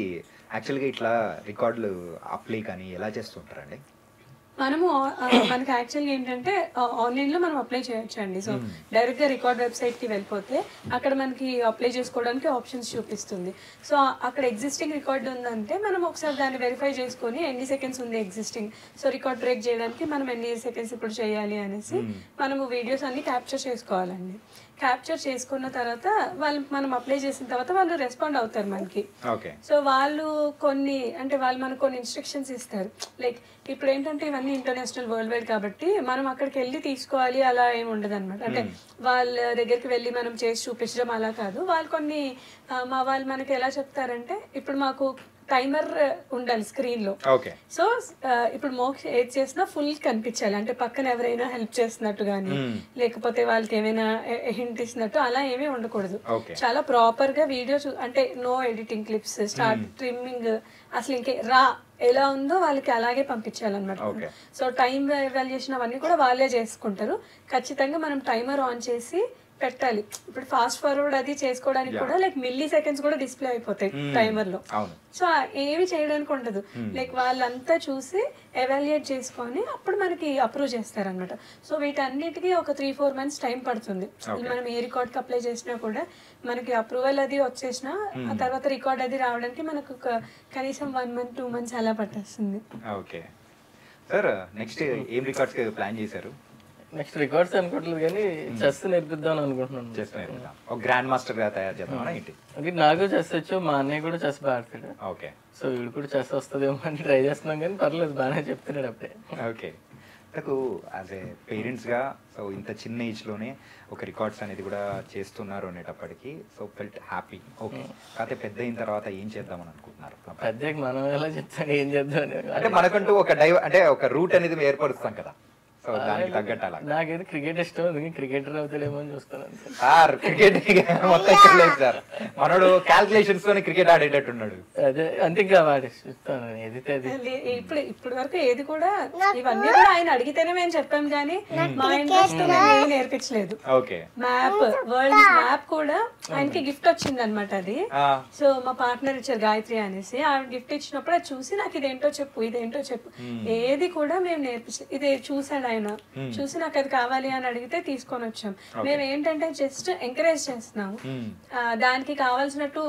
S2: యాక్చువల్గా ఇట్లా రికార్డులు అప్లై కానీ ఎలా చేస్తుంటారండి?
S5: మనకి యాక్చువల్గా ఏంటంటే ఆన్లైన్ లో మనం అప్లై చేయొచ్చు అండి. సో డైరెక్ట్ గా రికార్డ్ వెబ్సైట్ కి వెళ్ళిపోతే అక్కడ మనకి అప్లై చేసుకోవడానికి ఆప్షన్స్ చూపిస్తుంది. సో అక్కడ ఎగ్జిస్టింగ్ రికార్డ్ ఉందంటే మనం ఒకసారి దాన్ని వెరిఫై చేసుకొని ఎన్ని సెకండ్స్ ఉంది ఎగ్జిస్టింగ్, సో రికార్డ్ బ్రేక్ చేయడానికి మనం ఎన్ని సెకండ్స్ ఇప్పుడు చేయాలి అనేసి మనము వీడియోస్ అన్ని క్యాప్చర్ చేసుకోవాలండి. క్యాప్చర్ చేసుకున్న తర్వాత మనం అప్లై చేసిన తర్వాత వాళ్ళు రెస్పాండ్ అవుతారు మనకి. సో వాళ్ళు మనకు కొన్ని ఇన్స్ట్రక్షన్స్ ఇస్తారు. లైక్ ఇప్పుడు ఏంటంటే ఇవన్నీ ఇంటర్నేషనల్ వరల్డ్ వైడ్ కాబట్టి మనం అక్కడికి వెళ్ళి తీసుకోవాలి అలా ఏమి ఉండదు అనమాట. అంటే వాళ్ళ దగ్గరికి వెళ్ళి మనం చేసి చూపించడం అలా కాదు. వాళ్ళు మనకి ఎలా చెప్తారంటే ఇప్పుడు మాకు టైమర్ ఉండాలి స్క్రీన్ లో. సో ఇప్పుడు మోక్ష ఏది చేసినా ఫుల్ కనిపించాలి. అంటే పక్కన ఎవరైనా హెల్ప్ చేస్తున్నట్టు గానీ లేకపోతే వాళ్ళకి ఏమైనా హింట్ ఇస్తున్నట్టు అలా ఏమీ ఉండకూడదు. చాలా ప్రాపర్ గా వీడియో అంటే no editing clips, start trimming, అసలు ఇంకే ఎలా ఉందో వాళ్ళకి అలాగే పంపించాలన్నమాట. సో టైం ఎవాల్యుయేషన్ అవన్నీ కూడా వాళ్ళే చేసుకుంటారు. ఖచ్చితంగా మనం టైమర్ ఆన్ చేసి పెట్టాలి. ఇప్పుడు ఫాస్ట్ ఫార్వర్డ్ అది చేసుకోవడానికి కూడా లైక్ మిల్లీ సెకండ్స్ కూడా డిస్ప్లే అయిపోతాయి టైమర్ లో. సో ఏమి చేయడానికి ఉండదు. లైక్ వాళ్ళంతా చూసి ఎవాల్యుయేట్ చేసుకొని అప్పుడు మనకి అప్రూవ్ చేస్తారనమాట. సో వీటన్నిటికీ ఒక 3-4 months టైం పడుతుంది. మనం ఏ రికార్డ్ కి అప్లై చేసినా కూడా మనకి అప్రూవల్ అది వచ్చేసినా ఆ తర్వాత రికార్డ్ అది రావడానికి మనకు కనీసం 1 month 2 months అలా పట్టేస్తుంది.
S2: ఓకే సార్, నెక్స్ట్ ఏం రికార్డ్స్ ప్లాన్ చేశారు?
S4: నెక్స్ట్ రికార్డ్స్ అనుకోవట్లేదు కానీ చెస్ నేర్పిద్దాం అనుకుంటున్నాను.
S2: చెస్ నేర్పిద్దాం, ఒక గ్రాండ్ మాస్టర్ గా తయారు చేద్దామా ఏంటి?
S4: అది నాకు చెస్ వచ్చు, మా అన్నయ్య కూడా చెస్ బాగా ఆడతాడు.
S2: ఓకే
S4: సో వీడు కూడా చెస్ వస్తుందేమో అని ట్రై చేస్తున్నాం కానీ పర్లేదు బాగానే చెప్తున్నాడు అప్పుడే.
S2: ఓకే నాకు యాజ్ ఏ పేరెంట్స్గా సో ఇంత చిన్న ఏజ్లోనే ఒక రికార్డ్స్ అనేది కూడా చేస్తున్నారు అనేటప్పటికీ సో ఫెల్ట్ హ్యాపీ. ఓకే కాకపోతే పెద్ద అయిన తర్వాత ఏం చేద్దామని అనుకుంటున్నారు?
S4: పెద్ద మనం ఎలా చెప్తాను ఏం చేద్దాం
S2: అంటే మనకంటూ ఒక రూట్ అనేది ఏర్పరుస్తాం కదా, సో దానికి తగ్గట్టు అలా.
S4: నాకైతే క్రికెట్ ఇష్టం, క్రికెటర్ అవుతాడేమో అని చూస్తాను
S2: సార్. క్రికెట్ మొత్తం ఇక్కడ లేదు సార్, మనోడు క్యాల్కులేషన్స్ తోని క్రికెట్ ఆడేటట్టున్నాడు.
S4: అదే అంతే ఇంకా వాడిస్తాను ఏదైతే అది.
S5: ఇప్పుడు వరకు ఏది కూడా ఇవన్నీ కూడా ఆయన అడిగితేనే మేము చెప్పాం కానీ మా ఇంట్రెస్ట్ నేర్పించలేదు. మ్యాప్, వరల్డ్ మ్యాప్ కూడా ఆయనకి గిఫ్ట్ వచ్చింది అనమాట అది. సో మా పార్ట్నర్ ఇచ్చారు గాయత్రి అనేసి, ఆవిడ గిఫ్ట్ ఇచ్చినప్పుడు అది చూసి నాకు ఇదేంటో చెప్పు ఇదేంటో చెప్పు, ఏది కూడా మేము నేర్పించలేదు. ఇది చూసాడు ఆయన, చూసి నాకు అది కావాలి అని అడిగితే తీసుకొని వచ్చాం. మేము ఏంటంటే జస్ట్ ఎంకరేజ్ చేస్తున్నాము. దానికి కావాల్సినట్టు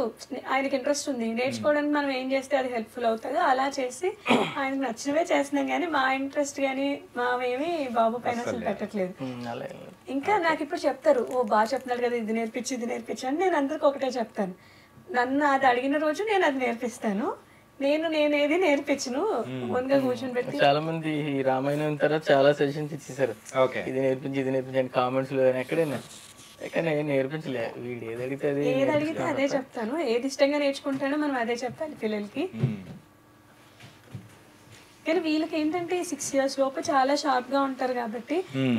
S5: ఆయనకి ఇంట్రెస్ట్ ఉంది నేర్చుకోవడానికి, మనం ఏం చేస్తే అది హెల్ప్ఫుల్ అవుతుందో అలా చేసి ఆయనకు నచ్చినవే చేస్తున్నాం కానీ మా ఇంట్రెస్ట్ కానీ మావేమి బాబు పైన అసలు పెట్టట్లేదు. ఇంకా నాకు ఇప్పుడు చెప్తారు, ఓ బాగా చెప్తున్నాడు కదా ఇది నేర్పించి అని నేను అందరికి ఒకటే చెప్తాను. నన్ను అది అడిగిన రోజు నేను అది నేర్పిస్తాను, నేనేది నేర్పించను ఓన్గా కూర్చొని పెట్టి
S4: చాలా మంది ఈ రామాయణం తర్వాత చాలా సజెషన్స్ ఇచ్చేసారు,
S2: ఓకే
S4: ఇది నేర్పించి అని కామెంట్స్ లో ఎక్కడైనా కానీ నేర్పించలే. వీడు ఏది అడిగితే
S5: ఏది అడిగితే అదే చెప్తాను, ఏది ఇష్టంగా నేర్చుకుంటానో మనం అదే చెప్పాలి పిల్లలకి. కానీ వీళ్ళకి ఏంటంటే 6 years లోపు చాలా షార్ప్ గా ఉంటారు కాబట్టి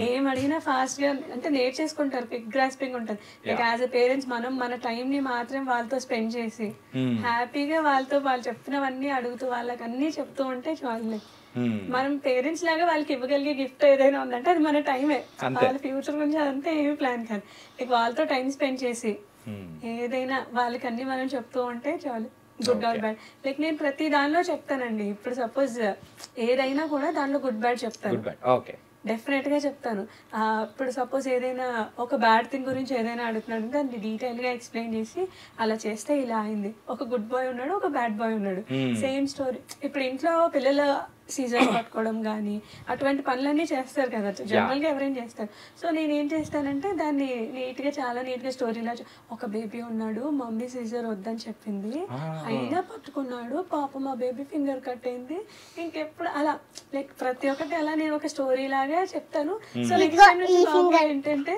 S5: ఏం అడిగినా ఫాస్ట్ గా అంటే నేర్చేసుకుంటారు, క్విక్ గ్రాస్పింగ్ ఉంటుంది. లైక్ యాజ్ ఎ పేరెంట్స్ మనం మన టైం ని మాత్రం వాళ్ళతో స్పెండ్ చేసి హ్యాపీగా వాళ్ళతో వాళ్ళు చెప్పినవన్నీ అడుగుతూ వాళ్ళకి అన్ని చెప్తూ ఉంటే చాలు. మనం పేరెంట్స్ లాగా వాళ్ళకి ఇవ్వగలిగే గిఫ్ట్ ఏదైనా ఉందంటే అది మన టైమే. వాళ్ళ ఫ్యూచర్ గురించి అదంతా ఏమి ప్లాన్ కాదు. లైక్ వాళ్ళతో టైం స్పెండ్ చేసి ఏదైనా వాళ్ళకి అన్ని మనం చెప్తూ ఉంటే చాలు, గుడ్ ఆర్ బ్యాడ్. లైక్ నేను ప్రతి దానిలో చెప్తానండి. ఇప్పుడు సపోజ్ ఏదైనా కూడా దానిలో గుడ్ బ్యాడ్ చెప్తాను, డెఫినెట్ గా చెప్తాను. ఇప్పుడు సపోజ్ ఏదైనా ఒక బ్యాడ్ థింగ్ గురించి ఏదైనా అడుగుతున్నాడు దాన్ని డీటెయిల్ గా ఎక్స్ప్లెయిన్ చేసి అలా చేస్తే ఇలా అయింది. ఒక గుడ్ బాయ్ ఉన్నాడు, ఒక బ్యాడ్ బాయ్ ఉన్నాడు, సేమ్ స్టోరీ. ఇప్పుడు ఇంట్లో పిల్లల సీజన్ పట్టుకోవడం కానీ అటువంటి పనులన్నీ చేస్తారు కదా జనరల్ గా ఎవరైనా చేస్తారు. సో నేను ఏం చేస్తానంటే దాన్ని నీట్ గా చాలా నీట్ గా స్టోరీలా ఒక బేబీ ఉన్నాడు, మమ్మీ సీజర్ వద్దని చెప్పింది, అయినా పట్టుకున్నాడు, పాప మా బేబీ ఫింగర్ కట్ అయింది. ఇంకెప్పుడు అలా లైక్ ప్రతి ఒక్కటి అలా నేను ఒక స్టోరీ లాగా చెప్తాను. సో నెక్స్ట్ ఏంటంటే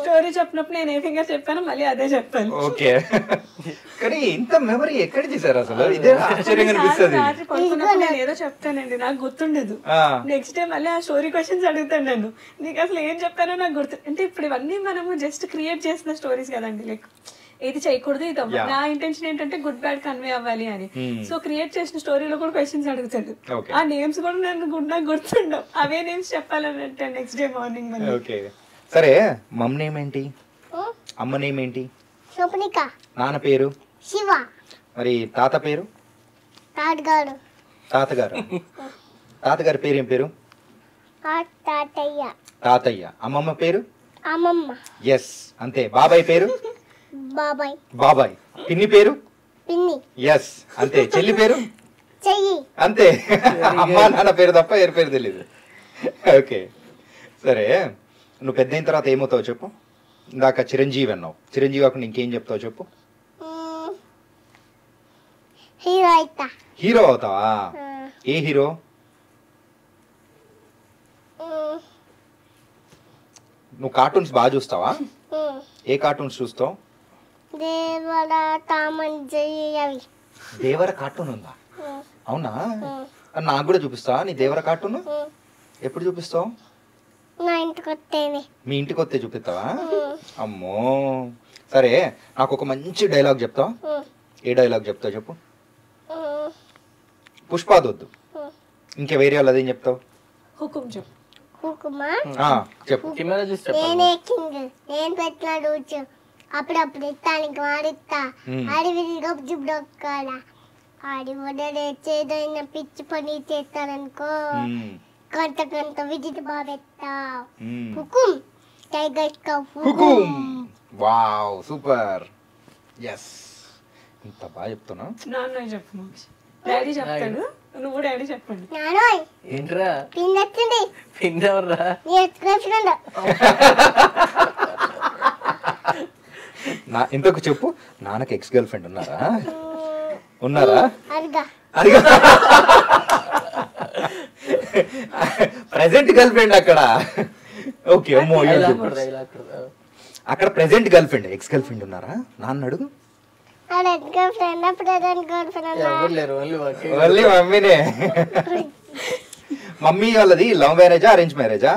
S5: స్టోరీ చెప్పినప్పుడు నేను ఏ ఫింగర్ చెప్పాను మళ్ళీ అదే చెప్పాను.
S2: కానీ ఇంత మెమరీ ఎక్కడ చేశారు అసలు? ఇదే ఆశ్చర్యంగా అనిపిస్తుంది.
S5: రాత్రి పడుకున్నప్పుడు నేను ఏదో చెప్తానండి, నాకు గుర్తుండదు. నెక్స్ట్ డే మళ్ళీ ఆ స్టోరీ క్వశ్చన్స్ అడుగుతాను నేను, నీకు అసలు ఏం చెప్పానో నాకు గుర్తు. అంటే ఇప్పుడు ఇవన్నీ మనము జస్ట్ క్రియేట్ చేసిన స్టోరీస్ కదండి. లైక్ ఇది చేయకూడదు, ఇది అవ్వాలి. నా ఇంటెన్షన్ ఏంటంటే గుడ్ బ్యాడ్ కన్వే అవ్వాలి అని. సో క్రియేట్ చేసిన స్టోరీలో కూడా క్వశ్చన్స్ అడుగుతాడు. ఆ నేమ్స్ కూడా నాకు గుర్తుండవు, అవే నేమ్స్ చెప్పాలని అంటే నెక్స్ట్ డే మార్నింగ్ మళ్ళీ.
S2: సరే, మమ్ నేమ్ ఏంటి, అమ్మ నేమ్ ఏంటి? నాన్న పేరు
S3: శివ.
S2: మరి తాత పేరు?
S3: తాతగారు.
S2: తాతగారి పేరు ఏం పేరు?
S3: తాతయ్య.
S2: తాతయ్య. అమ్మమ్మ పేరు?
S3: అమ్మమ్మ.
S2: ఎస్, అంతే. బాబాయ్ పేరు? బాబాయ్. పిన్ని పేరు? పిన్ని. ఎస్, అంతే. చెల్లి పేరు? చెయ్యి. అంతే. అమ్మ నాన్న పేరు తప్ప ఎవరి పేరు తెలీదు. ఓకే, సరే. నువ్వు పెద్ద అయిన తర్వాత ఏమవుతావు చెప్పు? ఇందాక చిరంజీవి అన్నావు, చిరంజీవి కాకుండా ఇంకేం చెప్తావు చెప్పు? హీరో అవుతావా? ఏ హీరో? నువ్వు కార్టూన్స్ బాగా చూస్తావా? ఏ కార్టూన్స్ చూస్తావు? దేవర కార్టూన్ ఉందా? అవునా? నాకు కూడా చూపిస్తావా నీ దేవర కార్టూన్? ఎప్పుడు చూపిస్తావు? మీ ఇంటికి వస్తే చూపిస్తావా? అమ్మో, సరే. నాకు ఒక మంచి డైలాగ్ చెప్తావా? ఏ డైలాగ్ చెప్తావు చెప్పు? పుష్పాదొద్దు, ఇంకా వేరే వాళ్ళు అదేం చెప్తావు? చెప్పు.
S3: నేను పెట్టిన రోజు అప్పుడప్పుడు ఇస్తానికి వాడిస్తా, అడవి గొప్ప ఆడిపోయిన పిచ్చి పని చేస్తాననుకో, కొంత విజిట్ బాబెత్తా. హుకుం టైగర్ కా హుకుం.
S2: Wow, super. ఎస్, ఇంత బాగా చెప్తున్నా.
S5: నాన్న చెప్పు, డాడీ చెప్తాడు, నువ్వు డాడీ చెప్పండి.
S4: ఏంట్రా
S3: పిన్ వచ్చింది?
S4: పిన్ ఎవర్రా?
S2: ఇంతకు చెప్పు, నాన్నకి ఎక్స్ గర్ల్ ఫ్రెండ్ ఉన్నారా? ఉన్నారా? ప్రెసెంట్ గర్ల్ ఫ్రెండ్ అక్కడ. ఓకే, అమ్మో, అక్కడ present girl friend, ex girl friend ఉన్నారా? నాన్న అడుగు. మమ్మీనే. మమ్మీ వాళ్ళది లవ్ మ్యారేజా అరేంజ్ మ్యారేజా?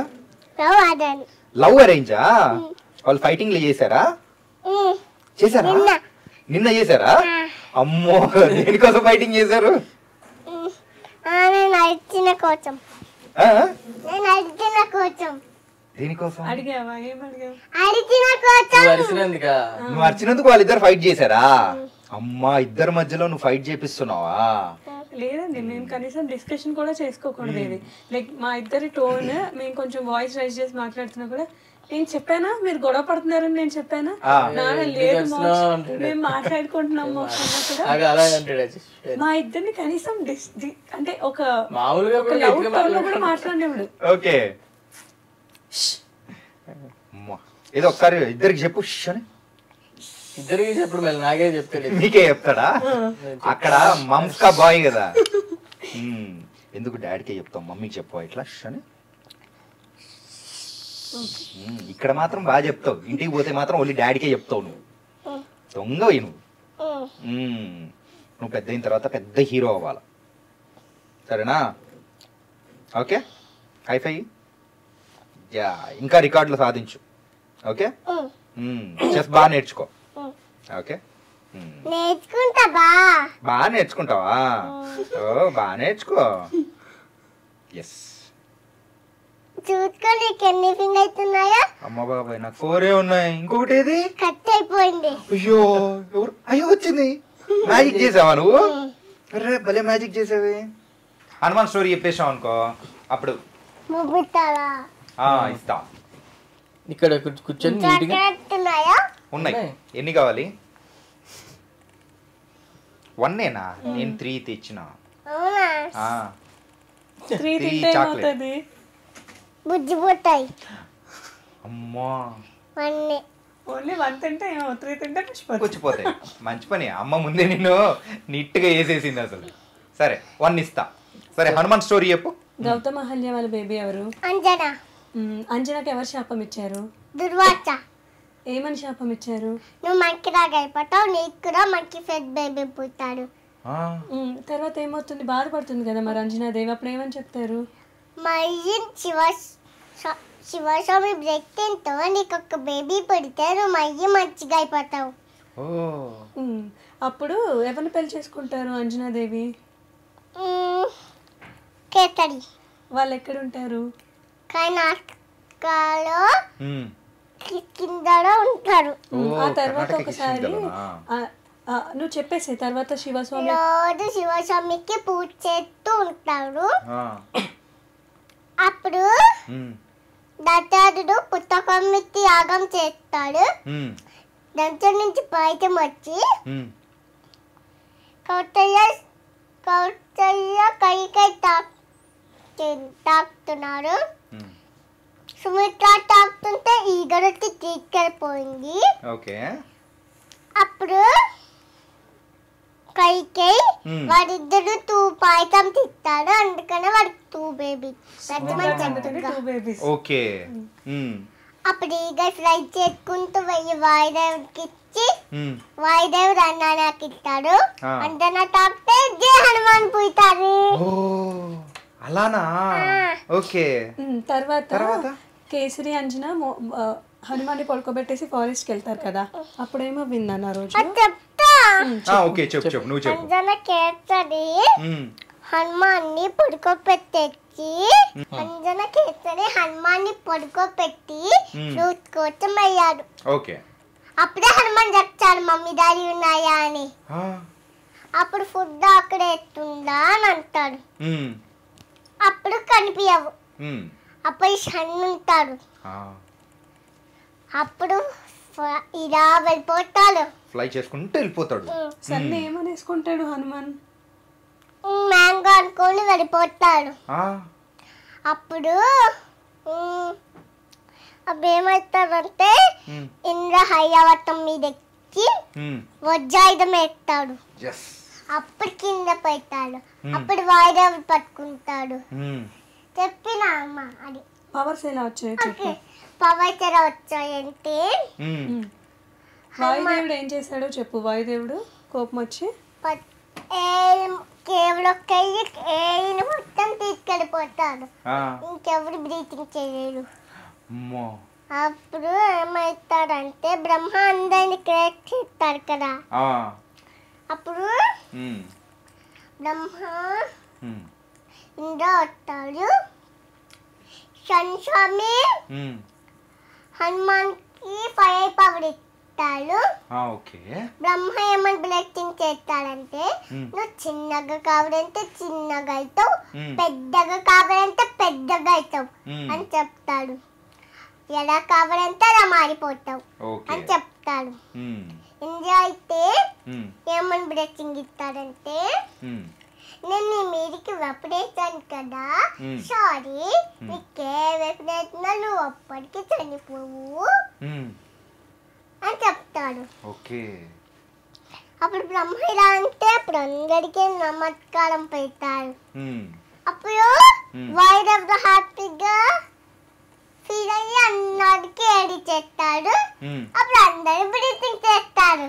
S2: లవ్ అరేంజా? వాళ్ళు ఫైటింగ్ చేశారా? చేశారా? నిన్న చేశారా? అమ్మో, దేనికోసం ఫైటింగ్ చేశారు? దేనికోసం? నువ్వు అరిచినందుకు వాళ్ళిద్దరు ఫైట్ చేశారా? అమ్మా, ఇద్దరు మధ్యలో నువ్వు ఫైట్ చేపిస్తున్నావా?
S5: లేదండి, మేము కనీసం డిస్కషన్ కూడా చేసుకోకూడదు. ఇది లైక్ మా ఇద్దరి టోన్, మేము కొంచెం వాయిస్ రైజ్ చేసి మాట్లాడుతున్నా కూడా నేను చెప్పానా మీరు గొడవ పడుతున్నారని నేను చెప్పానా? నాన్న లేదు, మేము మాట్లాడుకుంటున్నాము. మా ఇద్దరిని కనీసం అంటే ఒక లవ్ టోన్ లో కూడా మాట్లాడేవాడు.
S2: ఓకే, ఏదో ఒకసారి ఇద్దరికి చెప్పు అని.
S4: ఇద్దరికి చెప్పడు మళ్ళీ నాకే చెప్తాడు.
S2: నీకే చెప్తాడా? అక్కడ మమ్స్ కా బాయ్ కదా. ఎందుకు డాడీకే చెప్తాం, మమ్మీకి చెప్పావు ఇట్లా అని? ఇక్కడ మాత్రం బాగా చెప్తావు, ఇంటికి పోతే మాత్రం ఓన్లీ డాడీకే చెప్తావు. నువ్వు దొంగవి నువ్వు. నువ్వు పెద్ద అయిన తర్వాత పెద్ద హీరో అవ్వాలి, సరేనా? Okay, hi-fi. యా, ఇంకా రికార్డులు సాధించు. ఓకే, చెస్ బాగా నేర్చుకో. ఓకే,
S3: నేర్చుకుంటా
S2: బాగా నేర్చుకుంటావా? ఓ, బాగా నేర్చుకో. ఎస్.
S3: చూసుకో నీకు ఎన్ని ఫింగర్స్ ఉన్నాయా?
S2: అమ్మ బాబాయ్, నాకు 4 ఉన్నాయి. ఇంకొకటి ఏది?
S3: కట్ అయిపోయింది.
S2: అయ్యో, అయ్యో వచ్చింది. మ్యాజిక్ చేసావా నువ్వు? అరే భలే మ్యాజిక్ చేసావే. హనుమాన్ స్టోరీ చెప్పేసావు అనుకో, అప్పుడు
S3: ముబ్బుతావా?
S2: ఇస్తా.
S4: ఇక్కడ కూర్చొని నీట్గా
S3: ఉన్నాయా?
S2: ఉన్నాయి. ఎన్ని కావాలి? 1ఏనా? నేను 3 తెచ్చిన.
S3: అవునా?
S5: 3 తింటే ఏమవుతుంది?
S3: బుజ్జిపోతాయి.
S2: అమ్మా,
S3: వన్నే.
S5: ఓన్లీ 1 తింటే 3 తింటే
S2: పుచ్చిపోతాయి. మంచి పని, అమ్మ ముందే నిన్ను నీట్గా వేసేసింది అసలు. సరే 1 ఇస్తా. సరే, హనుమాన్ స్టోరీ చెప్పు.
S5: గౌతమ అహల్య వాళ్ళ బేబీ ఎవరు?
S3: అంజనా.
S5: అంజనాకి ఎవరు శాపం ఇచ్చారు?
S3: దుర్వాస.
S5: ఏమని శాపం ఇచ్చారు?
S3: నువ్వు మంకిలాగా అయిపోతావు, నీకు కూడా మంకి ఫెడ్ బేబీ పుట్టాడు.
S5: తర్వాత ఏమవుతుంది? బాధపడుతుంది కదా మరి అంజనాదేవి, అప్పుడు ఏమని చెప్తారు?
S3: మళ్ళీ శివస్వామి బ్రెక్తో నీకు ఒక బేబీ పుడితే నువ్వు మళ్ళీ మంచిగా అయిపోతావు.
S5: అప్పుడు ఎవరిని పెళ్లి చేసుకుంటారు అంజనాదేవి?
S3: కేతడి.
S5: వాళ్ళు ఎక్కడ ఉంటారు?
S3: కర్ణాటకలో కిందలో ఉంటారు.
S5: ఆ తర్వాత ఒకసారి నువ్వు చెప్పేసే తర్వాత శివస్వామి
S3: రోజు శివస్వామికి పూజ చేస్తూ ఉంటాడు. అప్పుడు దత్తాత్రేయుడు పుస్తకమికి యాగం చేస్తాడు. దాంట్లో నుంచి బయట వచ్చి కౌసల్య కైకై తాకుతున్నారు. సుమిత్ర తాకుతుంటే ఈగరకి తీసుకెళ్ళిపోయింది. అప్పుడు కైకై వాడిద్దరు 2 పాయసం తిట్టాడు, అందుకనే వాడికి 2 బేబీ.
S2: ఓకే.
S3: అప్పుడు ఈగ ఫ్రై చేసుకుంటూ వెయ్యి వాయుదేవుడికి ఇచ్చి వాయుదేవుడు అన్నానికి ఇస్తాడు. అంజనా తాకితే జై హనుమాన్ పుడతారు.
S2: అలానా? ఓకే.
S5: తర్వాత కేసరి అంజన హనుమాన్ని పడుకోబెట్టేసి ఫారెస్ట్కి వెళ్తారు కదా, అప్పుడేమో విన్నాను ఆ రోజు.
S2: ఓకే, చెప్పు చెప్పు, నువ్వు చెప్పు.
S3: అంజన కేసరి హనుమాన్ని పడుకోబెట్టేసి అంజన కేసరి హనుమాన్ని పడుకోబెట్టి ఫ్రూట్ కోసం అయ్యాడు.
S2: ఓకే.
S3: అప్పుడే హనుమాన్ చెప్తాడు మమ్మీ డాడీ ఉన్నాయా అని. అప్పుడు ఫుడ్ అక్కడ ఎత్తుందా అని అంటాడు. అప్పుడు కనిపించవు. అప్పుడు సన్ ఉంటాడు. అప్పుడు ఇలా వెళ్ళిపోతాడు,
S2: ఫ్లై చేసుకుంటూ వెళ్ళిపోతాడు.
S5: సన్ని ఏమని వేసుకుంటాడు హనుమాన్?
S3: మ్యాంగో అనుకొని వెళ్ళిపోతాడు. అప్పుడు అవేమవుతాడంటే ఇంద్ర హైయావతం మీద ఎక్కి వజ్రాయుధం ఎత్తాడు. అప్పుడు కింద పెడతాడు. అప్పుడు వాయుదేవుడు పట్టుకుంటాడు. చెప్పిన అమ్మ అది
S5: పవర్స్ ఎలా వచ్చాయి?
S3: పవర్స్ ఎలా వచ్చాయంటే
S5: వాయుదేవుడు ఏం చేశాడో చెప్పు. వాయుదేవుడు కోపం వచ్చి
S3: కేవలం మొత్తం తీసుకెళ్ళిపోతాడు, ఇంకెవరు బ్రీతింగ్ చేయలేరు. అప్పుడు ఏమవుతాడంటే బ్రహ్మ అందరిని క్రియేట్ చేస్తాడు కదా. అప్పుడు బ్రహ్మ ఇంద్ర వస్తాడు. స్వామి హనుమాన్ కి 5 పవర్ ఇస్తాడు. బ్రహ్మ ఏమని బ్లెస్సింగ్ చేస్తాడంటే నువ్వు చిన్నగా కావాలంటే చిన్నగా అవుతావు, పెద్దగా కావాలంటే పెద్దగా అవుతావు అని చెప్తాడు. ఎలా కావాలంటే అలా మారిపోతావు అని చెప్తాడు. ఇంద్ర అయితే ఏమని బ్లెస్సింగ్ ఇస్తాడంటే నేను నీ మీదికి వెపడేసాను కదా, సారీ, నీకే వెపడేసినా నువ్వు అప్పటికి చనిపోవు అని చెప్తాడు.
S2: ఓకే.
S3: అప్పుడు బ్రహ్మ ఇలా అంటే అప్పుడు అందరికీ నమస్కారం పెడతారు. అప్పుడు వైరవ్ హ్యాపీగా ఫీల్ అయ్యి అందరికి ఏడి చేస్తాడు. అప్పుడు అందరు బ్రీతింగ్ చేస్తారు.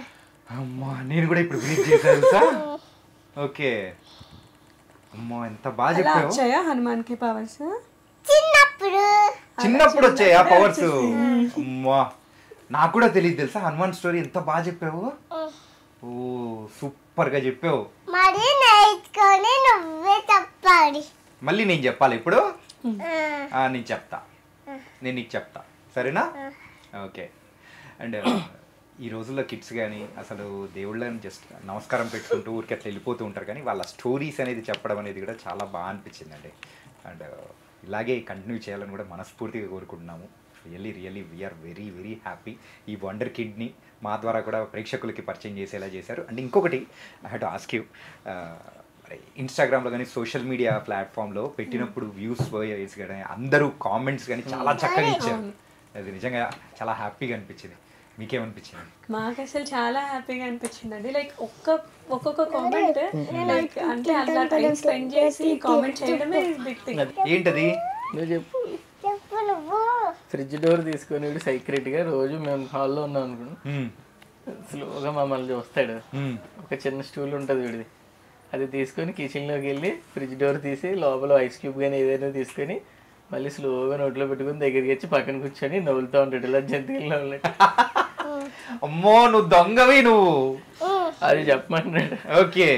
S2: అమ్మా నేను కూడా ఇప్పుడు బ్రీత్ చేశాను సార్. ఓకే. అమ్మా ఎంత బాగా చెప్పావు.
S5: వచ్చాయా హనుమాన్కి పవర్స్?
S3: చిన్నప్పుడు
S2: వచ్చాయా పవర్స్? అమ్మా నాకు కూడా తెలియదు తెలుసా హనుమాన్ స్టోరీ. ఎంత బాగా చెప్పావు. ఓ సూపర్ గా చెప్పావు.
S3: మరి నేర్చుకొని నువ్వే చెప్పాలి.
S2: మళ్ళీ నేను చెప్పాలి ఇప్పుడు? నేను చెప్తా, నేను నీకు చెప్తా, సరేనా? ఓకే. అండ్ ఈ రోజుల్లో కిడ్స్ కానీ అసలు దేవుళ్ళని జస్ట్ నమస్కారం పెట్టుకుంటూ ఊరికి అట్లా వెళ్ళిపోతూ ఉంటారు, కానీ వాళ్ళ స్టోరీస్ అనేది చెప్పడం అనేది కూడా చాలా బాగా అనిపించిందండి. అండ్ ఇలాగే కంటిన్యూ చేయాలని కూడా మనస్ఫూర్తిగా కోరుకుంటున్నాము. Really we are very very happy. ఈ వండర్ కిడ్ని మా ద్వారా కూడా ప్రేక్షకులకి పరిచయం చేసేలా చేశారు. అండ్ ఇంకొకటి I have to ask you, ఇన్స్టాగ్రామ్లో కానీ సోషల్ మీడియా ప్లాట్ఫామ్లో పెట్టినప్పుడు వ్యూస్ కానీ అందరూ కామెంట్స్ కానీ చాలా చక్కగా ఇచ్చారు. అది నిజంగా చాలా హ్యాపీగా అనిపించింది. మీకేమనిపించింది?
S5: మాకు అసలు చాలా హ్యాపీగా అనిపించింది అండి. లైక్ ఒక్కొక్క కామెంట్ లైక్ అంటే అట్లా టైం స్పెండ్ చేసి కామెంట్ చేయడమే బిగ్ థింగ్.
S2: ఏంటది?
S4: నువ్వు చెప్పు. ఫ్రిడ్జ్ డోర్ తీసుకొని సీక్రెట్గా రోజు మేము హాల్లో ఉన్నాం అనుకున్నాం, స్లోగా మమ్మల్ని చూస్తాడు. ఒక చిన్న స్టూల్ ఉంటుంది వీడిది, అది తీసుకొని కిచెన్లోకి వెళ్ళి ఫ్రిడ్జ్ డోర్ తీసి లోపల ఐస్ క్యూబ్ కానీ ఏదైనా తీసుకొని మళ్ళీ స్లోగా నోట్లో పెట్టుకుని దగ్గరికి వచ్చి పక్కన కూర్చొని నవ్వులుతూ ఉంటాడు ఇలా జంతికలు నవ్వులట్టు.
S2: అమ్మో నువ్వు దొంగవి నువ్వు.
S4: అది చెప్పమంటాడు.
S2: ఓకే.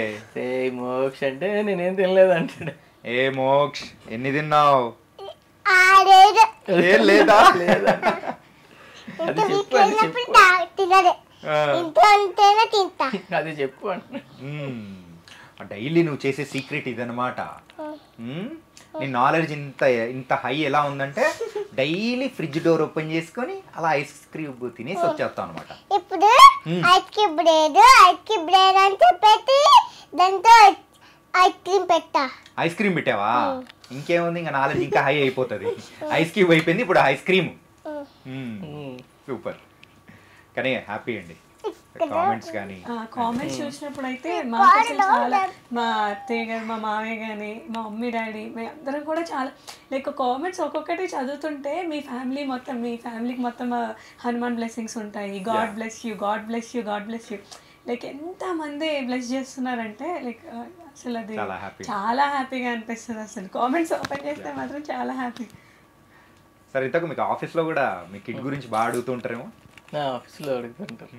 S4: ఏ మోక్ష అంటే నేనేం తినలేదు అంటాడు.
S2: ఏ మోక్ష ఎన్ని తిన్నావు?
S4: లేదా అది చెప్పు అంట.
S2: డైలీ నువ్వు చేసే సీక్రెట్ ఇదనమాట. నీ నాలెడ్జ్ ఇంత హై ఎలా ఉందంటే డైలీ ఫ్రిడ్జ్ డోర్ ఓపెన్ చేసుకొని అలా ఐస్ క్రీమ్ తినేసి వచ్చేస్తావు అనమాట.
S3: ఇప్పుడు ఐస్ క్రీమ్ బ్రేడ్ అని చెప్పేసి దాంతో ఐస్ క్రీమ్ పెట్టా.
S2: ఐస్ క్రీమ్ పెట్టావా? ఇంకేముంది, ఇంకా నాలెడ్జ్ ఇంకా హై అయిపోతుంది. ఐస్ క్యూబ్ అయిపోయింది, ఇప్పుడు ఐస్ క్రీమ్. సూపర్. కానీ హ్యాపీ అండి.
S5: కామెంట్స్ చూసినప్పుడు అయితే మాకు అసలు చాలా, మా అత్తయ్య గారు, మా మామయ్య కానీ, మా మమ్మీ డాడీ, మేము అందరం కూడా చాలా లైక్ కామెంట్స్ ఒక్కొక్కటి చదువుతుంటే మీ ఫ్యామిలీకి మొత్తం హనుమాన్ బ్లెస్సింగ్స్ ఉంటాయి, God bless you, God bless you, God bless you, like ఎంతమంది బ్లెస్ చేస్తున్నారంటే లైక్ అసలు అది చాలా హ్యాపీగా అనిపిస్తుంది. అసలు కామెంట్స్ ఓపెన్ చేస్తే మాత్రం చాలా హ్యాపీ.
S2: సరే, ఇంతకు మీకు ఆఫీస్లో కూడా మీ కిడ్ గురించి బాగా అడుగుతుంటారేమో?
S4: ఆఫీస్లో అడుగుతుంటారు.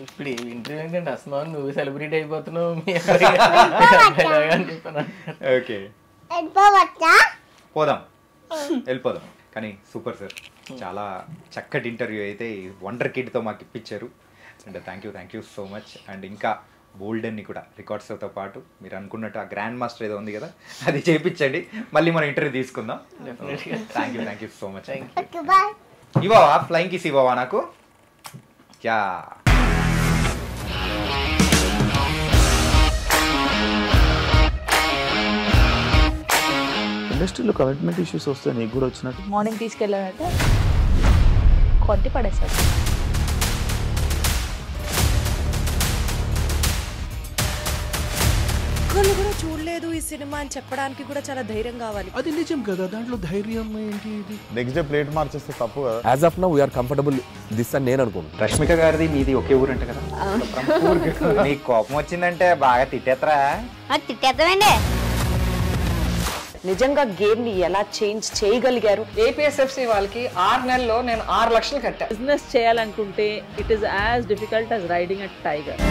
S4: ఇప్పుడు ఇంటర్వ్యూ ఏంటంటే అస్మాన్ నువ్వు సెలబ్రిటీ అయిపోతున్నావు మీ అని చెప్పాను.
S2: ఓకే పోదాం, వెళ్ళిపోదాం. కానీ సూపర్ సార్, చాలా చక్కటి ఇంటర్వ్యూ అయితే వండర్ కిడ్తో మాకు ఇప్పించారు. And thank you so much. And ఇంకా బోల్డెన్ని కూడా రికార్డ్స్తో పాటు మీరు అనుకున్నట్టు ఆ గ్రాండ్ మాస్టర్ ఏదో ఉంది కదా, అది చేయించండి. మళ్ళీ మనం ఇంటర్వ్యూ తీసుకుందాం. Thank you so much. ఇవ్వవా ఫ్లయింగ్ కిస్ ఇవ్వవా నాకు? యా.
S6: ఇండస్ట్రీలో కమిట్మెంట్ ఇష్యూస్ వస్తే నీకు కూడా వచ్చినట్టు?
S7: మార్నింగ్ తీసుకెళ్ళాడంటే కొట్టి పడేస్తాడు.
S8: ఒక్కళ్ళు కూడా చూడలేదు ఈ సినిమా అని చెప్పడానికి కూడా చాలా ధైర్యం కావాలి.
S9: అది నిజం కదా, దాంట్లో ధైర్యం ఏంటి? ఇది
S10: నెక్స్ట్ డే ప్లేట్ మార్చేస్తే తప్పు కదా.
S11: As of now we are comfortable this అని నేను అనుకుంటున్నాను.
S2: రష్మిక గారిది మీది ఒకే ఊరు అంట కదా? నీకు కోపం వచ్చిందంటే బాగా తిట్టేత్తరా?
S3: తిట్టేద్దామండి.
S8: నిజంగా గేమ్ ని ఎలా చేంజ్ చేయగలిగారు?
S12: ఏపీఎస్ఎఫ్సి వాళ్ళకి 6 నెలల్లో నేను 6 లక్షలు కట్టా.
S7: బిజినెస్ చేయాలనుకుంటే it is as difficult as riding a tiger.